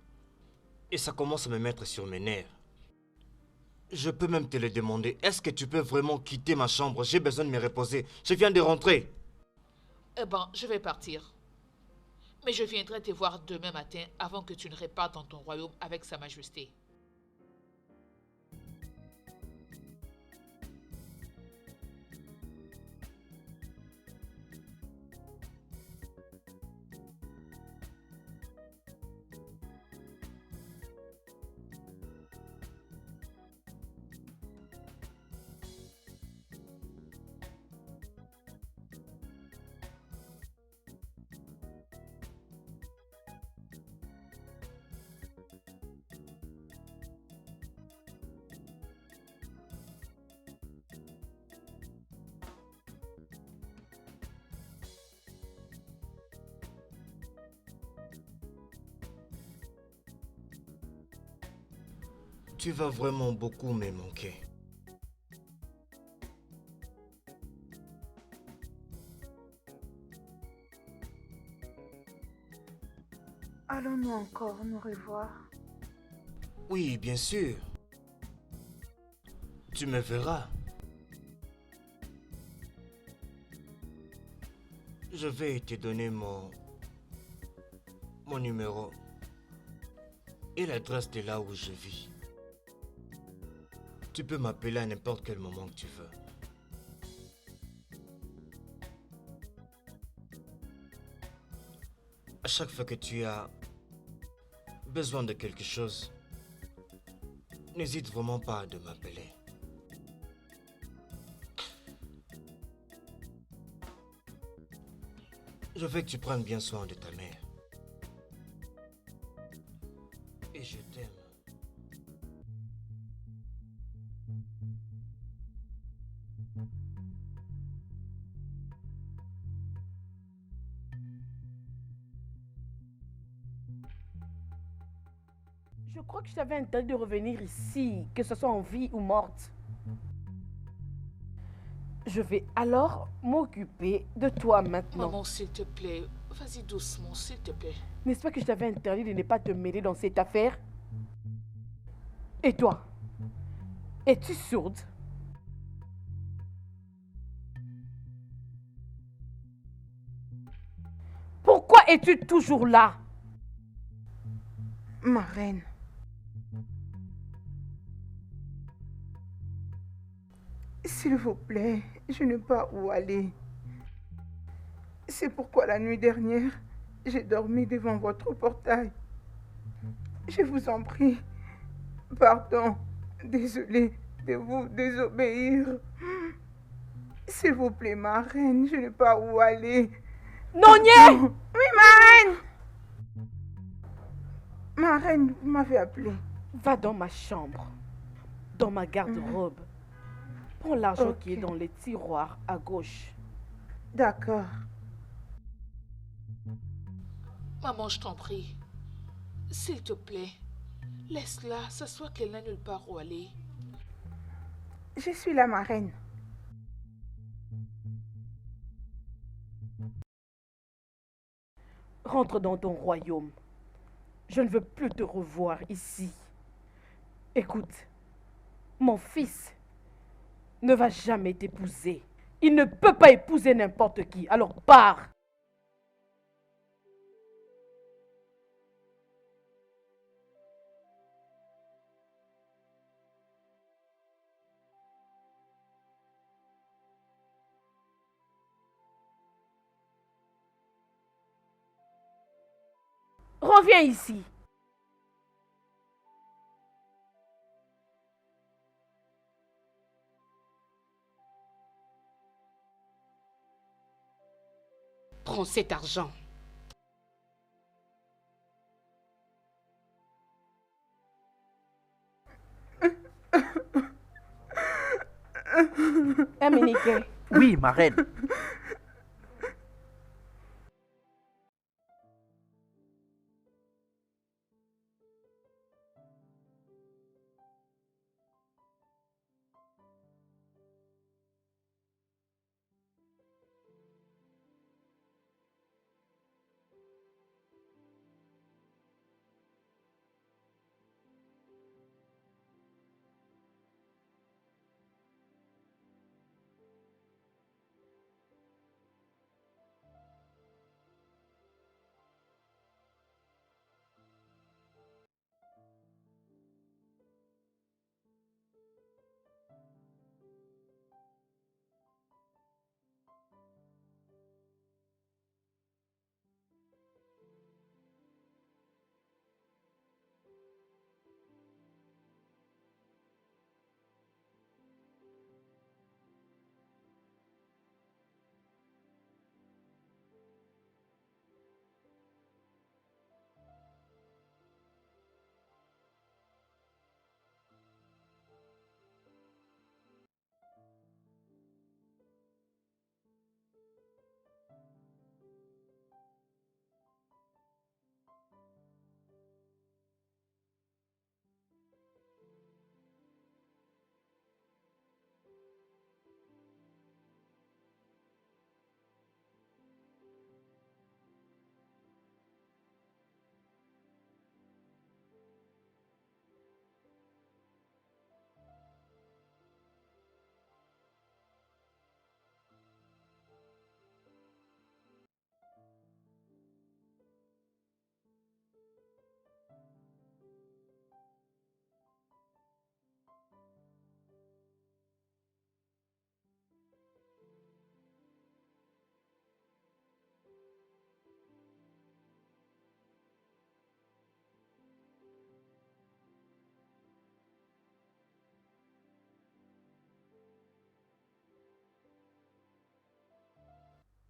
Speaker 2: Et ça commence à me mettre sur mes nerfs. Je peux même te le demander, est-ce que tu peux vraiment quitter ma chambre? J'ai besoin de me reposer. Je viens de rentrer.
Speaker 5: Eh ben, je vais partir. Mais je viendrai te voir demain matin avant que tu ne repartes dans ton royaume avec Sa Majesté.
Speaker 2: Tu vas vraiment beaucoup me manquer.
Speaker 1: Allons-nous encore nous revoir?
Speaker 2: Oui, bien sûr. Tu me verras. Je vais te donner mon numéro et l'adresse de là où je vis. Tu peux m'appeler à n'importe quel moment que tu veux. À chaque fois que tu as besoin de quelque chose, n'hésite vraiment pas de m'appeler. Je veux que tu prennes bien soin de ta mère. Et je t'aime.
Speaker 3: Je crois que je t'avais interdit de revenir ici, que ce soit en vie ou morte. Je vais alors m'occuper de toi maintenant.
Speaker 5: Maman, s'il te plaît, vas-y doucement, s'il te plaît.
Speaker 3: N'est-ce pas que je t'avais interdit de ne pas te mêler dans cette affaire? Et toi? Es-tu sourde? Pourquoi es-tu toujours là?
Speaker 1: Ma reine. S'il vous plaît, je n'ai pas où aller. C'est pourquoi la nuit dernière, j'ai dormi devant votre portail. Je vous en prie, pardon, désolé de vous désobéir. S'il vous plaît, ma reine, je n'ai pas où aller.
Speaker 3: Nonier!
Speaker 1: Oui, ma reine! Ma reine, vous m'avez appelé.
Speaker 3: Va dans ma chambre, dans ma garde-robe. Prends l'argent qui est
Speaker 1: Ok.
Speaker 3: dans les tiroirs à gauche.
Speaker 1: D'accord.
Speaker 5: Maman, je t'en prie. S'il te plaît, laisse-la, s'assoit qu'elle n'a nulle part où aller.
Speaker 1: Je suis là, ma reine.
Speaker 3: Rentre dans ton royaume. Je ne veux plus te revoir ici. Écoute, mon fils ne va jamais t'épouser. Il ne peut pas épouser n'importe qui. Alors pars. Reviens ici. Prends cet argent. Aminique,
Speaker 4: Oui, ma reine.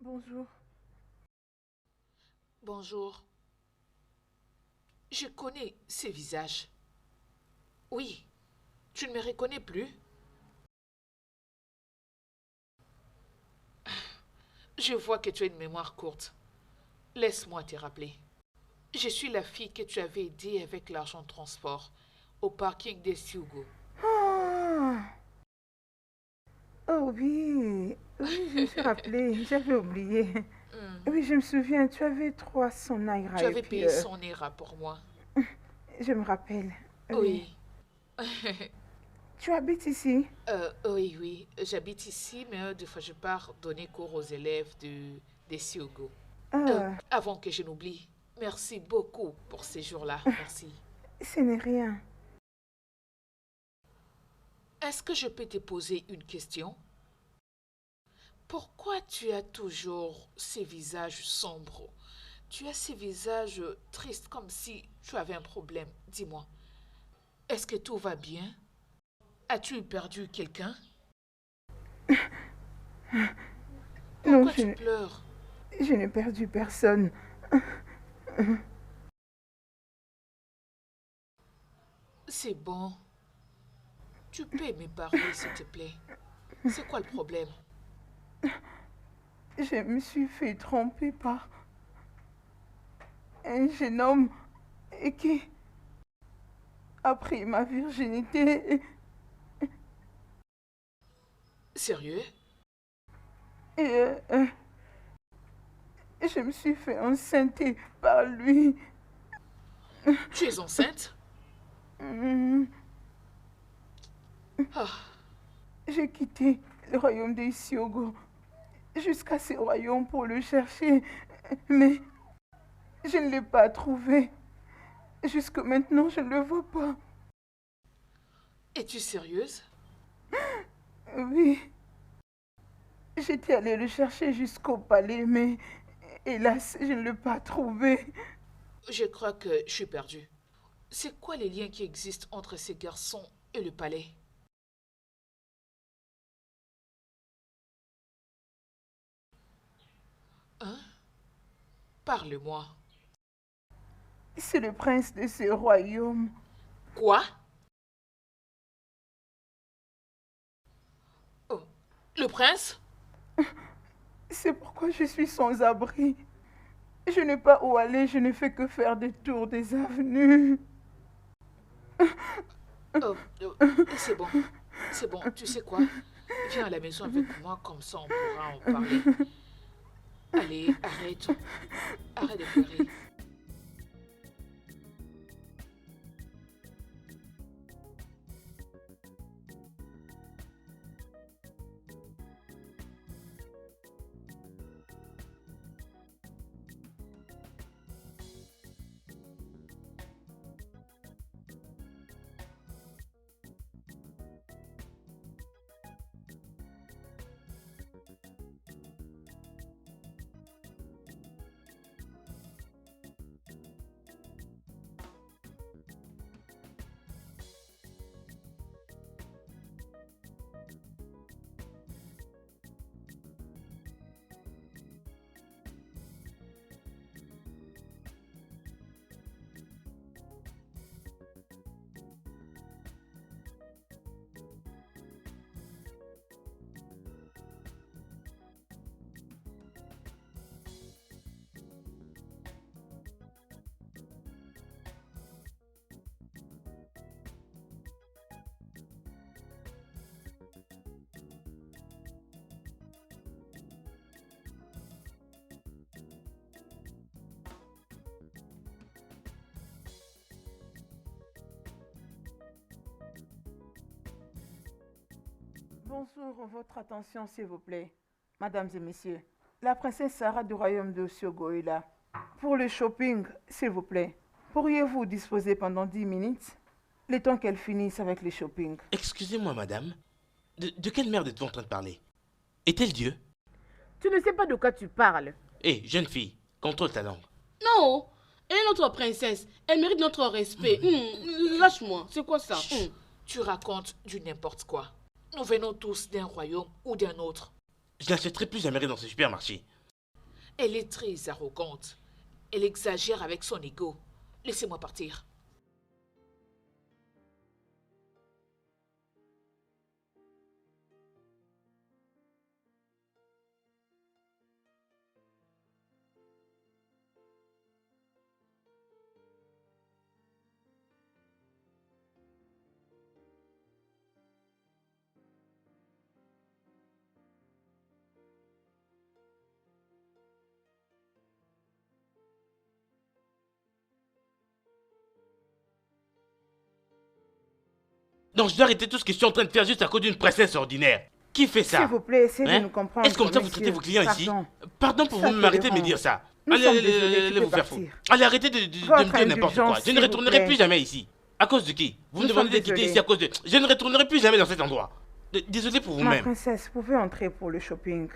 Speaker 1: Bonjour.
Speaker 5: Bonjour. Je connais ces visages. Oui, tu ne me reconnais plus? Je vois que tu as une mémoire courte. Laisse-moi te rappeler. Je suis la fille que tu avais aidée avec l'argent de transport au parking des Hugo.
Speaker 1: Ah. Oh oui, oui, je me suis rappelée, j'avais oublié. Oui, je me souviens, tu avais 300 naira
Speaker 5: Tu
Speaker 1: et
Speaker 5: avais
Speaker 1: puis,
Speaker 5: payé son ERA pour moi.
Speaker 1: je me rappelle.
Speaker 5: Oui.
Speaker 1: Tu habites ici?
Speaker 5: Oui. J'habite ici, mais des fois je pars donner cours aux élèves des Hugo.
Speaker 1: Ah,
Speaker 5: Avant que je n'oublie, merci beaucoup pour ces jours-là. Merci.
Speaker 1: ce n'est rien.
Speaker 5: Est-ce que je peux te poser une question? Pourquoi tu as toujours ces visages sombres? Tu as ces visages tristes comme si tu avais un problème. Dis-moi, est-ce que tout va bien? As-tu perdu quelqu'un?
Speaker 1: Non,
Speaker 5: Pourquoi tu pleures?
Speaker 1: je n'ai perdu personne.
Speaker 5: C'est bon. Tu peux me parler, s'il te plaît. C'est quoi le problème?
Speaker 1: Je me suis fait tromper par un jeune homme et qui a pris ma virginité
Speaker 5: Sérieux?
Speaker 1: et je me suis fait enceinte par lui.
Speaker 5: Tu es enceinte?
Speaker 1: Mm.
Speaker 5: Ah,
Speaker 1: J'ai quitté le royaume des Siogo jusqu'à ce royaume pour le chercher, mais je ne l'ai pas trouvé. Jusque maintenant, je ne le vois pas.
Speaker 5: es-tu sérieuse?
Speaker 1: Oui, j'étais allée le chercher jusqu'au palais, mais hélas, je ne l'ai pas trouvé.
Speaker 5: Je crois que je suis perdue. C'est quoi les liens qui existent entre ces garçons et le palais? Hein? Parle-moi.
Speaker 1: C'est le prince de ce royaume.
Speaker 5: Quoi? Oh, le prince?
Speaker 1: C'est pourquoi je suis sans abri. Je n'ai pas où aller, je ne fais que faire des tours des avenues.
Speaker 5: Oh, c'est bon. C'est bon. Tu sais quoi? Viens à la maison avec moi, comme ça on pourra en parler. Allez, arrête. Arrête de pleurer.
Speaker 1: Bonjour, votre attention s'il vous plaît. Mesdames et messieurs, la princesse Sarah du royaume de Siogo est là. Pour le shopping, s'il vous plaît, pourriez-vous disposer pendant 10 minutes, le temps qu'elle finisse avec le shopping?
Speaker 7: Excusez-moi, madame. De quelle merde êtes-vous en train de parler? Est-elle Dieu?
Speaker 3: Tu ne sais pas de quoi tu parles.
Speaker 7: Hé, jeune fille, contrôle ta langue.
Speaker 8: Non, elle est notre princesse. Elle mérite notre respect. Lâche-moi, c'est quoi ça?
Speaker 5: Chut, tu racontes du n'importe quoi. Nous venons tous d'un royaume ou d'un autre.
Speaker 7: Je n'achèterai plus jamais rien dans ce supermarché.
Speaker 5: Elle est très arrogante. Elle exagère avec son ego. Laissez-moi partir.
Speaker 7: Donc je dois arrêter tout ce que je suis en train de faire juste à cause d'une princesse ordinaire. Qui fait ça?
Speaker 1: S'il vous plaît, essayez
Speaker 7: Hein?
Speaker 1: de nous comprendre.
Speaker 7: Est-ce comme ça vous
Speaker 1: monsieur.
Speaker 7: traitez vos clients ici?
Speaker 1: Pardon.
Speaker 7: Pardon pour
Speaker 1: Ça
Speaker 7: vous m'arrêter de me
Speaker 1: dérange.
Speaker 7: dire ça.
Speaker 1: Nous
Speaker 7: Allez,
Speaker 1: sommes
Speaker 7: allez,
Speaker 1: désolés,
Speaker 7: allez
Speaker 1: tu
Speaker 7: vous
Speaker 1: peux
Speaker 7: faire foutre.
Speaker 1: partir.
Speaker 7: Allez, arrêtez de me
Speaker 1: Votre
Speaker 7: dire n'importe quoi.
Speaker 1: indulgence,
Speaker 7: Je
Speaker 1: s'il
Speaker 7: ne
Speaker 1: vous
Speaker 7: retournerai
Speaker 1: plaît.
Speaker 7: plus jamais ici. À cause de qui? Vous me
Speaker 1: Nous
Speaker 7: demandez de
Speaker 1: sommes
Speaker 7: quitter
Speaker 1: désolés.
Speaker 7: ici à cause de... Je ne retournerai plus jamais dans cet endroit. Désolé pour
Speaker 1: Ma
Speaker 7: vous-même.
Speaker 1: princesse, vous pouvez entrer pour le shopping.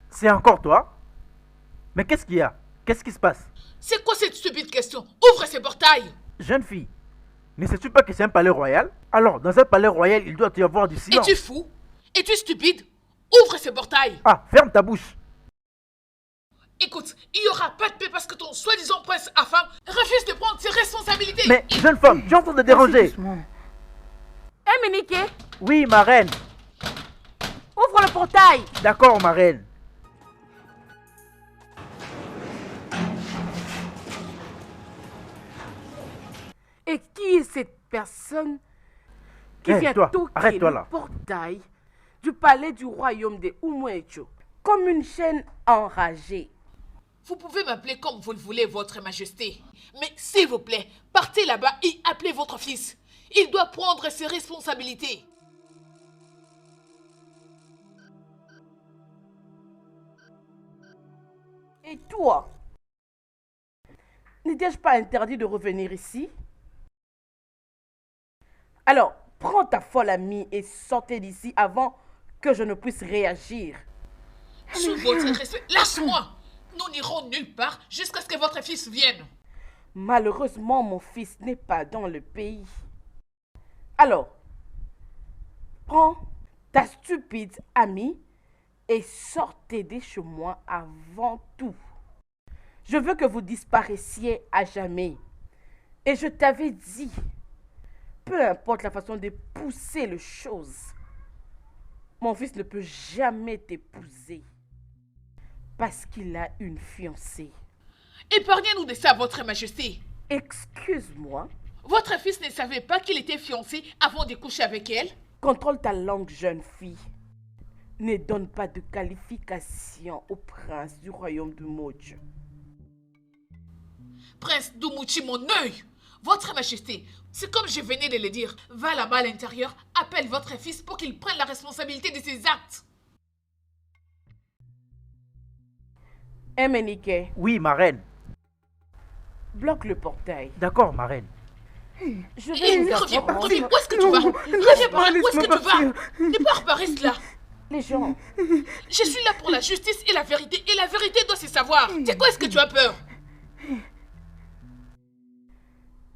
Speaker 4: C'est encore toi? Mais qu'est-ce qu'il y a? Qu'est-ce qui se passe?
Speaker 5: C'est quoi cette stupide question? Ouvre ces portails!
Speaker 4: Jeune fille, ne sais-tu pas que c'est un palais royal? Alors, dans un palais royal, il doit y avoir du silence.
Speaker 5: Es-tu fou? Es-tu stupide? Ouvre ces portails!
Speaker 4: Ah, ferme ta bouche.
Speaker 5: Écoute, il n'y aura pas de paix parce que ton soi-disant prince Afam refuse de prendre ses responsabilités.
Speaker 4: Mais, jeune femme, tu es en train de déranger.
Speaker 1: Doucement.
Speaker 3: Hé, Méniké,
Speaker 4: Oui, ma reine.
Speaker 3: ouvre le portail.
Speaker 4: D'accord, ma reine.
Speaker 3: Et qui est cette personne qui
Speaker 4: Hé,
Speaker 3: vient
Speaker 4: toi,
Speaker 3: toquer
Speaker 4: arrête-toi
Speaker 3: le
Speaker 4: là.
Speaker 3: portail du palais du royaume des Umwecho comme une chaîne enragée?
Speaker 5: Vous pouvez m'appeler comme vous le voulez, votre majesté. Mais s'il vous plaît, partez là-bas et appelez votre fils. Il doit prendre ses responsabilités.
Speaker 3: Et toi, n'étais-je pas interdit de revenir ici? Alors, prends ta folle amie et sortez d'ici avant que je ne puisse réagir.
Speaker 5: Sous votre respect, lâche-moi. Nous n'irons nulle part jusqu'à ce que votre fils vienne.
Speaker 3: Malheureusement, mon fils n'est pas dans le pays. Alors, prends ta stupide amie et sortez de chez moi avant tout. Je veux que vous disparaissiez à jamais. Et je t'avais dit, peu importe la façon de pousser les choses, mon fils ne peut jamais t'épouser parce qu'il a une fiancée.
Speaker 5: Épargnez-nous de ça, votre majesté.
Speaker 3: Excuse-moi,
Speaker 5: Votre fils ne savait pas qu'il était fiancé avant de coucher avec elle?
Speaker 3: contrôle ta langue, jeune fille. Ne donne pas de qualification au prince du royaume de Mojo.
Speaker 5: Prince Dumuchi, mon œil! Votre majesté, c'est comme je venais de le dire. Va là-bas à l'intérieur, appelle votre fils pour qu'il prenne la responsabilité de ses actes.
Speaker 3: Emenike,
Speaker 4: Oui, ma reine.
Speaker 3: bloque le portail.
Speaker 4: D'accord, ma reine.
Speaker 3: Je vais
Speaker 5: Et
Speaker 3: vous
Speaker 5: reviens,
Speaker 3: apprendre.
Speaker 5: reviens, où est-ce que tu vas? Reviens par là, où est-ce que tu vas? Ne pars pas, reste là.
Speaker 3: Les gens,
Speaker 5: Je suis là pour la justice et la vérité doit se savoir. C'est quoi est-ce que tu as peur?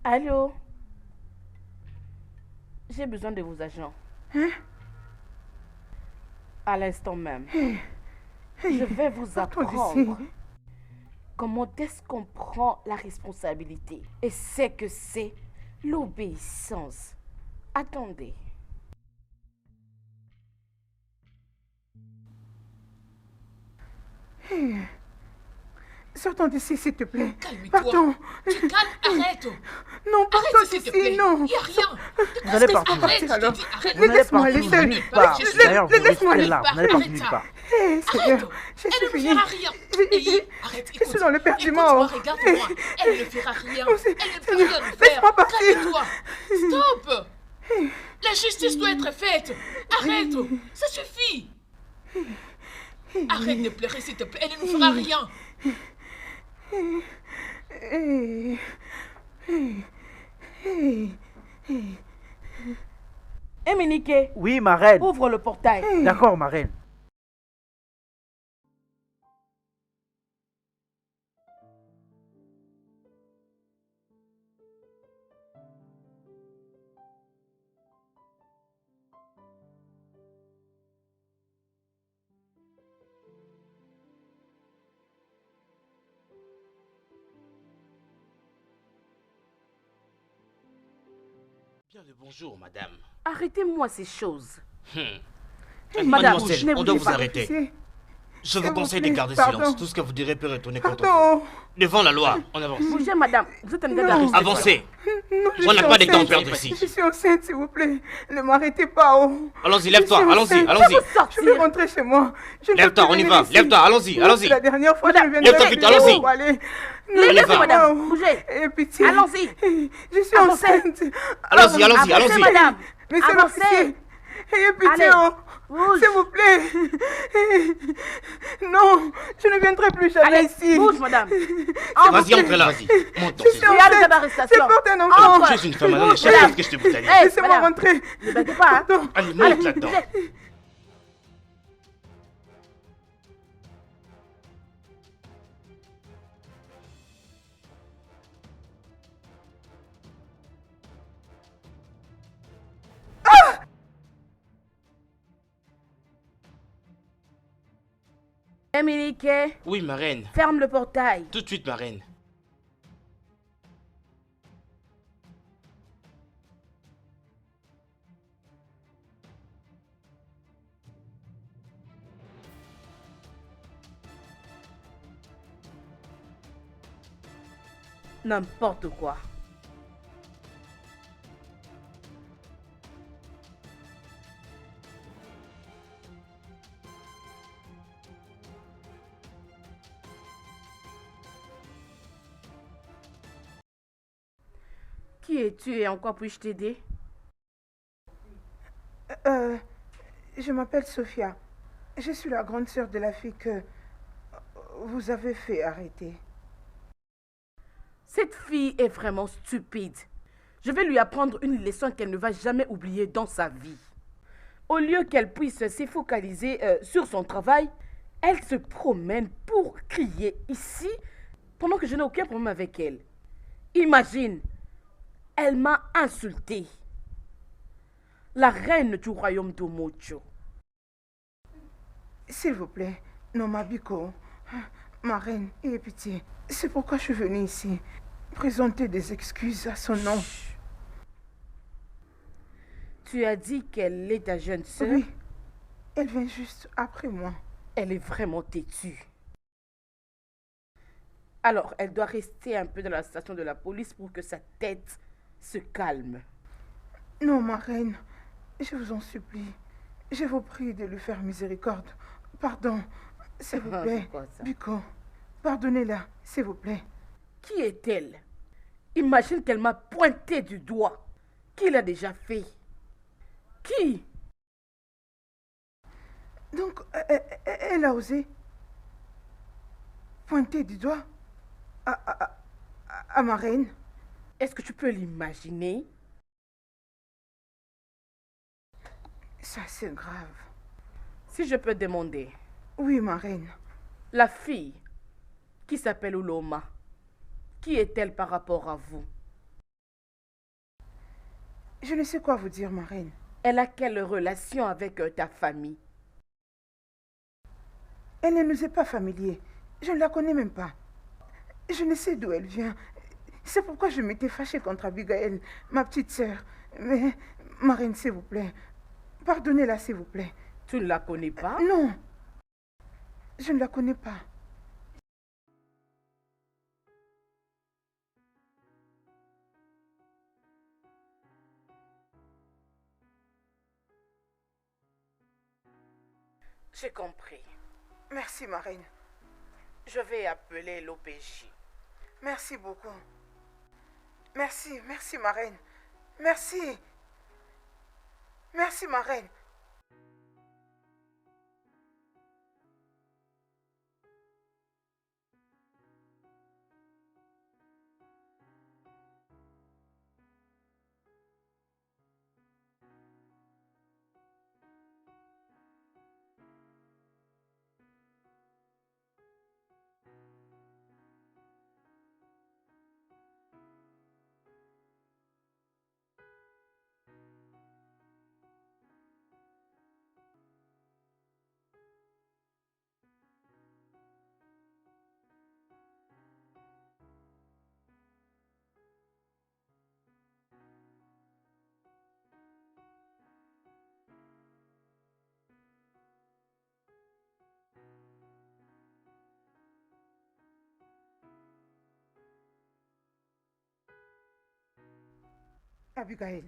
Speaker 3: allô? J'ai besoin de vos agents. À l'instant même. Je vais vous apprendre comment est-ce qu'on prend la responsabilité. Et c'est que c'est l'obéissance. Attendez.
Speaker 1: Sortons d'ici, s'il te plaît.
Speaker 5: Calme-toi.
Speaker 1: Partons.
Speaker 5: Tu calmes, arrête.
Speaker 1: Non, partons
Speaker 5: Arrête, s'il te plaît.
Speaker 1: d'ici, non.
Speaker 5: Il n'y a rien.
Speaker 4: Vous n'allez pas
Speaker 5: Arrête,
Speaker 4: partir.
Speaker 5: je te
Speaker 1: alors.
Speaker 5: dis, arrête.
Speaker 4: Vous n'allez
Speaker 1: Laisse-moi
Speaker 4: pas
Speaker 1: aller
Speaker 4: partir
Speaker 1: seule.
Speaker 4: nulle part.
Speaker 5: Je suis-
Speaker 4: D'ailleurs, vous
Speaker 1: laisse-moi
Speaker 4: restez
Speaker 1: aller.
Speaker 4: là. Vous n'allez pas
Speaker 5: Arrête.
Speaker 4: nulle part.
Speaker 1: Hé, Seigneur,
Speaker 5: Arrête.
Speaker 1: je
Speaker 5: Elle
Speaker 1: suis
Speaker 5: ne
Speaker 1: finie.
Speaker 5: fera rien. Et arrête,
Speaker 1: Je suis dans le perdument.
Speaker 5: Écoute-moi, regarde-moi. Elle ne fera rien.
Speaker 1: Oh, c'est-
Speaker 5: Elle ne peut
Speaker 1: Seigneur,
Speaker 5: rien nous faire.
Speaker 1: laisse-moi partir.
Speaker 5: Calme-toi. Stop. La justice doit être faite. Arrête. Ça suffit. Arrête de pleurer, s'il te plaît. Elle ne nous fera rien.
Speaker 1: Hé, hé, hé.
Speaker 3: Éminique,
Speaker 4: Oui, ma reine.
Speaker 3: ouvre le portail.
Speaker 4: D'accord, ma reine.
Speaker 7: Bien le bonjour, madame.
Speaker 3: Arrêtez-moi ces choses.
Speaker 7: Madame,
Speaker 3: Madame,
Speaker 7: Mademoiselle,
Speaker 3: ne
Speaker 7: on doit
Speaker 3: bougez
Speaker 7: vous
Speaker 3: pas.
Speaker 7: arrêter.
Speaker 1: Officier,
Speaker 7: Je vous
Speaker 1: vous
Speaker 7: conseille de
Speaker 1: plaît,
Speaker 7: garder
Speaker 1: pardon.
Speaker 7: silence. Tout ce que vous direz peut retourner contre vous.
Speaker 1: pardon.
Speaker 7: Devant la loi, on avance.
Speaker 3: Bougez, madame. Vous êtes un état
Speaker 1: Non.
Speaker 3: d'arrêt.
Speaker 7: Avancez.
Speaker 1: Non, je
Speaker 7: On n'a
Speaker 1: suis
Speaker 7: pas de temps à
Speaker 1: enceinte.
Speaker 7: perdre ici.
Speaker 1: Je suis enceinte, s'il vous plaît. Ne m'arrêtez pas, oh.
Speaker 7: Allons-y, lève-toi.
Speaker 1: Je suis
Speaker 7: Allons-y,
Speaker 1: enceinte.
Speaker 7: allons-y.
Speaker 3: Vous
Speaker 1: Je
Speaker 3: sortir.
Speaker 1: vais rentrer chez moi. Je ne peux
Speaker 7: Lève-toi,
Speaker 1: plus
Speaker 7: on y
Speaker 1: venir
Speaker 7: va.
Speaker 1: ici.
Speaker 7: Lève-toi, allons-y, allons-y.
Speaker 1: La dernière fois,
Speaker 3: Madame,
Speaker 1: je viendrai
Speaker 7: lève-toi
Speaker 1: plus
Speaker 7: vite, allons-y.
Speaker 1: pour aller.
Speaker 3: Laissez,
Speaker 7: va.
Speaker 3: madame. Bougez.
Speaker 1: Et pitié.
Speaker 3: Allons-y.
Speaker 1: Je suis
Speaker 3: Avancez.
Speaker 1: enceinte.
Speaker 7: Allons-y, allons-y,
Speaker 3: Avancez,
Speaker 7: allons-y.
Speaker 3: madame.
Speaker 1: Monsieur
Speaker 3: Avancez.
Speaker 1: l'officier. Ayez pitié,
Speaker 3: Allez.
Speaker 1: oh.
Speaker 3: Bouge.
Speaker 1: S'il vous plaît. Non, je ne viendrai plus jamais
Speaker 3: Allez,
Speaker 1: ici.
Speaker 3: bouge, madame.
Speaker 7: Vas-y, entre là, vas-y. Monte dans
Speaker 1: Je
Speaker 7: ces
Speaker 1: suis
Speaker 3: Tu as l'état
Speaker 1: enceinte. Je
Speaker 3: d'arrestation.
Speaker 1: porte un enfant.
Speaker 3: Entre.
Speaker 7: Je suis une femme, madame.
Speaker 3: Bouge,
Speaker 7: Je sais
Speaker 3: madame.
Speaker 7: ce que je te vous allez.
Speaker 3: Hey,
Speaker 1: Laissez-moi
Speaker 3: madame.
Speaker 1: rentrer.
Speaker 3: Ne battez pas, hein.
Speaker 1: Pardon.
Speaker 7: Allez, monte là-dedans.
Speaker 3: bougez. Éminique,
Speaker 7: Oui, ma reine.
Speaker 3: ferme le portail.
Speaker 7: Tout de suite, ma reine.
Speaker 3: N'importe quoi. Qui es-tu et en quoi puis-je t'aider?
Speaker 1: Je m'appelle Sophia. Je suis la grande sœur de la fille que vous avez fait arrêter.
Speaker 3: Cette fille est vraiment stupide. Je vais lui apprendre une leçon qu'elle ne va jamais oublier dans sa vie. Au lieu qu'elle puisse se focaliser sur son travail, elle se promène pour crier ici pendant que je n'ai aucun problème avec elle. Imagine, elle m'a insulté. La reine du royaume d'Omocho.
Speaker 1: S'il vous plaît, non, Mabiko, ma reine, ayez pitié. C'est pourquoi je suis venue ici. Présenter des excuses à son nom.
Speaker 3: Tu as dit qu'elle est ta jeune sœur.
Speaker 1: Oui, elle vient juste après moi.
Speaker 3: Elle est vraiment têtue. Alors, elle doit rester un peu dans la station de la police pour que sa tête se calme.
Speaker 1: Non, ma reine, je vous en supplie. Je vous prie de lui faire miséricorde. Pardon, s'il vous plaît.
Speaker 3: C'est quoi ça?
Speaker 1: Biko, pardonnez-la, s'il vous plaît.
Speaker 3: Qui est-elle? Imagine qu'elle m'a pointé du doigt. Qui l'a déjà fait? Qui?
Speaker 1: Donc, elle a osé pointer du doigt à ma reine.
Speaker 3: Est-ce que tu peux l'imaginer?
Speaker 1: Ça, c'est grave.
Speaker 3: Si je peux demander,
Speaker 1: Oui, ma reine.
Speaker 3: la fille qui s'appelle Uloma, qui est-elle par rapport à vous?
Speaker 1: Je ne sais quoi vous dire, ma reine.
Speaker 3: Elle a quelle relation avec ta famille?
Speaker 1: Elle ne nous est pas familière. Je ne la connais même pas. Je ne sais d'où elle vient. C'est pourquoi je m'étais fâchée contre Abigail, ma petite sœur. Mais, ma reine, s'il vous plaît, pardonnez-la, s'il vous plaît.
Speaker 3: Tu ne la connais pas?
Speaker 1: Non, je ne la connais pas.
Speaker 3: J'ai compris.
Speaker 1: Merci, ma reine.
Speaker 3: Je vais appeler l'OPJ.
Speaker 1: Merci beaucoup. Merci, merci, ma reine. Merci. Merci, ma reine. Abigail,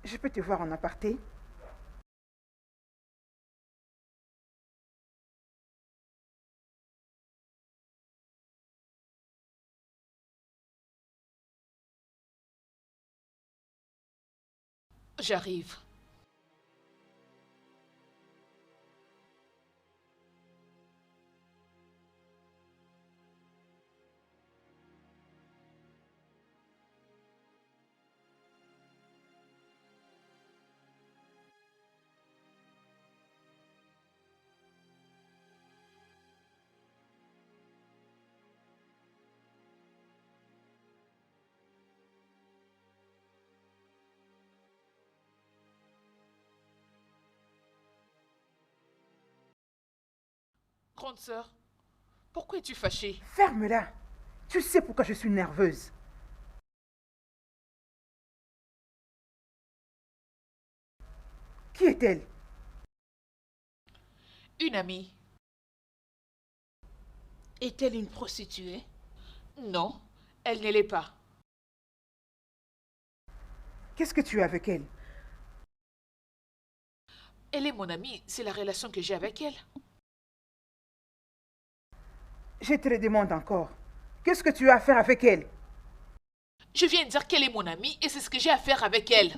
Speaker 1: je peux te voir en aparté?
Speaker 5: J'arrive. Grande sœur, pourquoi es-tu fâchée?
Speaker 1: Ferme-la. Tu sais pourquoi je suis nerveuse. Qui est-elle?
Speaker 5: Une amie.
Speaker 8: Est-elle une prostituée?
Speaker 5: Non, elle ne l'est pas.
Speaker 1: Qu'est-ce que tu as avec elle?
Speaker 5: Elle est mon amie, c'est la relation que j'ai avec elle.
Speaker 1: Je te le demande encore. Qu'est-ce que tu as à faire avec elle?
Speaker 5: Je viens de dire qu'elle est mon amie et c'est ce que j'ai à faire avec elle.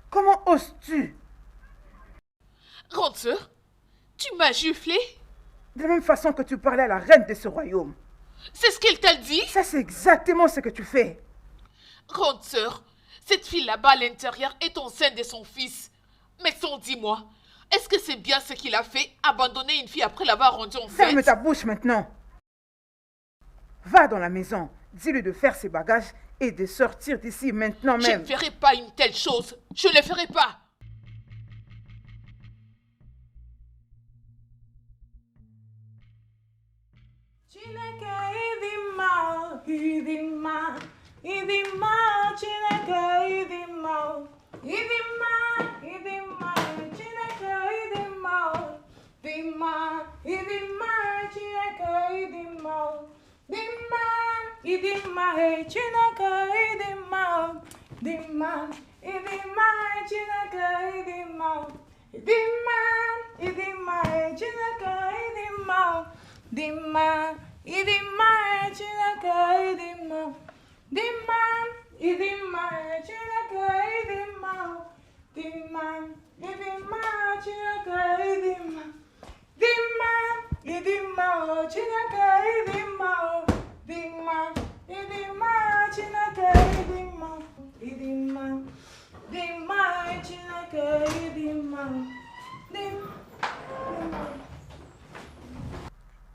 Speaker 1: Comment oses-tu?
Speaker 5: Grande sœur, tu m'as giflé?
Speaker 1: De la même façon que tu parlais à la reine de ce royaume.
Speaker 5: C'est ce qu'elle t'a dit?
Speaker 1: Ça, c'est exactement ce que tu fais.
Speaker 5: Grande sœur, cette fille là-bas à l'intérieur est enceinte de son fils. Mais dis-moi, est-ce que c'est bien ce qu'il a fait, abandonner une fille après l'avoir rendue enceinte?
Speaker 1: Ferme ta bouche maintenant. Va dans la maison. Dis-lui de faire ses bagages et de sortir d'ici maintenant
Speaker 5: Je
Speaker 1: même.
Speaker 5: ne ferai pas une telle chose. Je ne le ferai pas.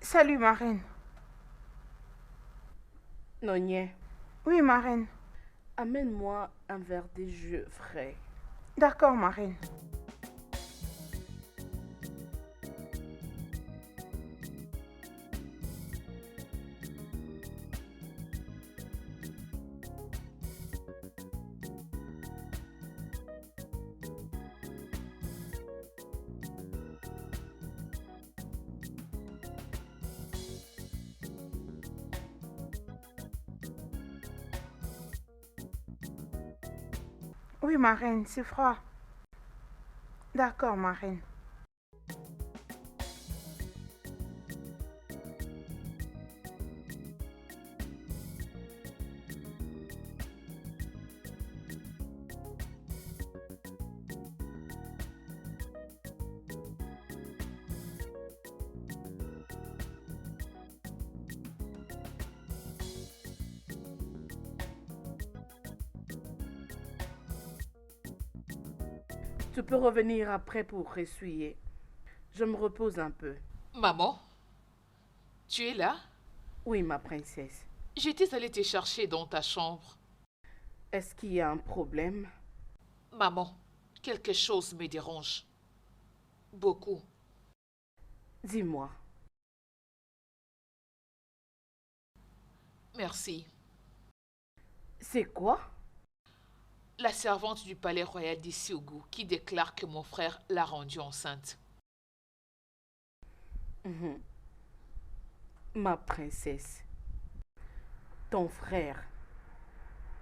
Speaker 1: Salut, ma reine.
Speaker 3: Nonye,
Speaker 1: Oui, ma reine.
Speaker 3: amène-moi un verre de jus frais.
Speaker 1: D'accord, ma reine. Oui, ma reine, c'est froid. D'accord, ma reine.
Speaker 3: Tu peux revenir après pour essuyer. Je me repose un peu.
Speaker 5: Maman, tu es là?
Speaker 3: Oui, ma princesse.
Speaker 5: J'étais allée te chercher dans ta chambre.
Speaker 3: Est-ce qu'il y a un problème?
Speaker 5: Maman, quelque chose me dérange. Beaucoup.
Speaker 3: Dis-moi.
Speaker 5: Merci.
Speaker 3: C'est quoi?
Speaker 5: La servante du palais royal d'Issiougou qui déclare que mon frère l'a rendue enceinte.
Speaker 3: Mhm. Ma princesse. Ton frère.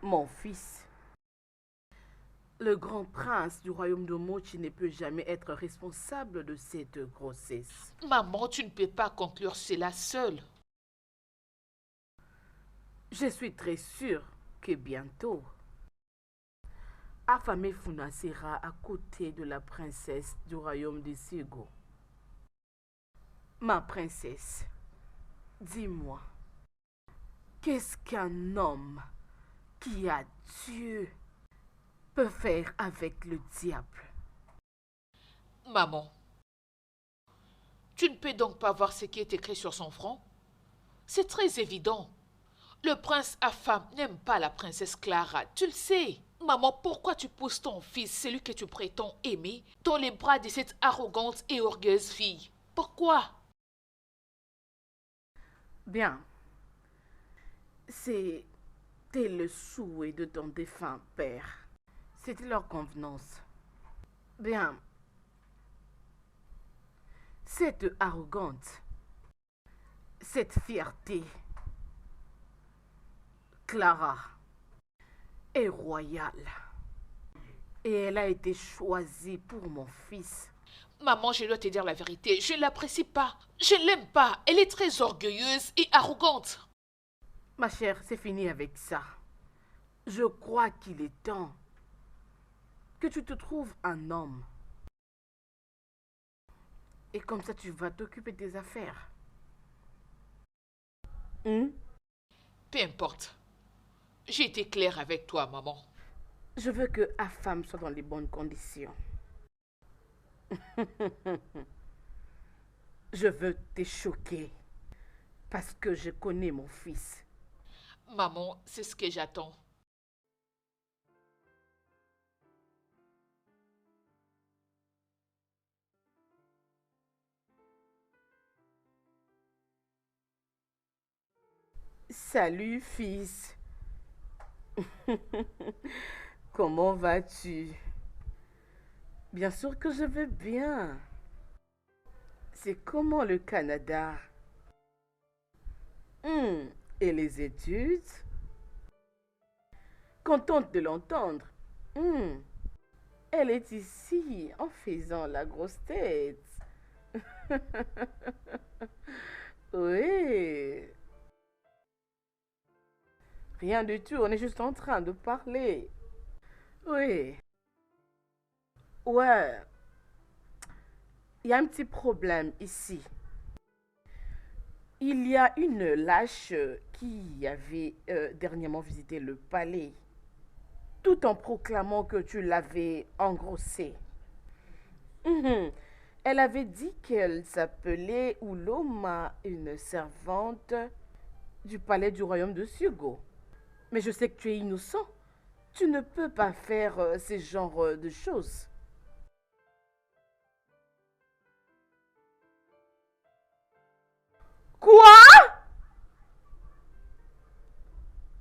Speaker 3: Mon fils. Le grand prince du royaume de Mochi ne peut jamais être responsable de cette grossesse.
Speaker 5: Maman, tu ne peux pas conclure cela seule.
Speaker 3: Je suis très sûre que bientôt, Afame Funa sera à côté de la princesse du royaume de Sigo. Ma princesse, dis-moi, qu'est-ce qu'un homme qui a Dieu peut faire avec le diable?
Speaker 5: Maman, tu ne peux donc pas voir ce qui est écrit sur son front? C'est très évident. Le prince Afam n'aime pas la princesse Clara, tu le sais. Maman, pourquoi tu pousses ton fils, celui que tu prétends aimer, dans les bras de cette arrogante et orgueilleuse fille? Pourquoi?
Speaker 3: Bien, c'était le souhait de ton défunt père. C'était leur convenance. Bien, cette arrogante, cette fierté, Clara est royale. Et elle a été choisie pour mon fils.
Speaker 5: Maman, je dois te dire la vérité. Je ne l'apprécie pas. Je ne l'aime pas. Elle est très orgueilleuse et arrogante.
Speaker 3: Ma chère, c'est fini avec ça. Je crois qu'il est temps que tu te trouves un homme. Et comme ça, tu vas t'occuper des affaires.
Speaker 5: Peu importe. J'ai été claire avec toi, maman.
Speaker 3: Je veux que Afam soit dans les bonnes conditions. Je veux te choquer parce que je connais mon fils.
Speaker 5: Maman, c'est ce que j'attends.
Speaker 3: Salut, fils. Comment vas-tu? Bien sûr que je vais bien. C'est comment le Canada? Et les études? Contente de l'entendre. Elle est ici en faisant la grosse tête. Oui. Rien du tout, on est juste en train de parler. Oui. Ouais. Il y a un petit problème ici. Il y a une lâche qui avait dernièrement visité le palais, tout en proclamant que tu l'avais engrossée. Elle avait dit qu'elle s'appelait Uloma, une servante du palais du royaume de Sugo. Mais je sais que tu es innocent. Tu ne peux pas faire ce genre de choses. Quoi?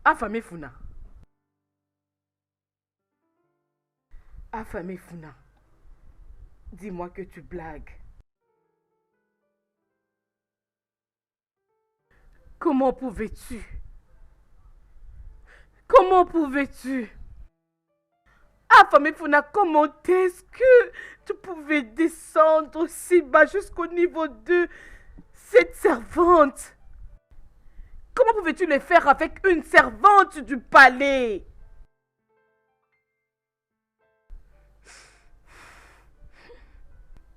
Speaker 3: Afame Funa. Afame Funa. Dis-moi que tu blagues. Comment pouvais-tu? Comment pouvais-tu? Ah, famille Funa, comment est-ce que tu pouvais descendre aussi bas jusqu'au niveau de cette servante? Comment pouvais-tu le faire avec une servante du palais?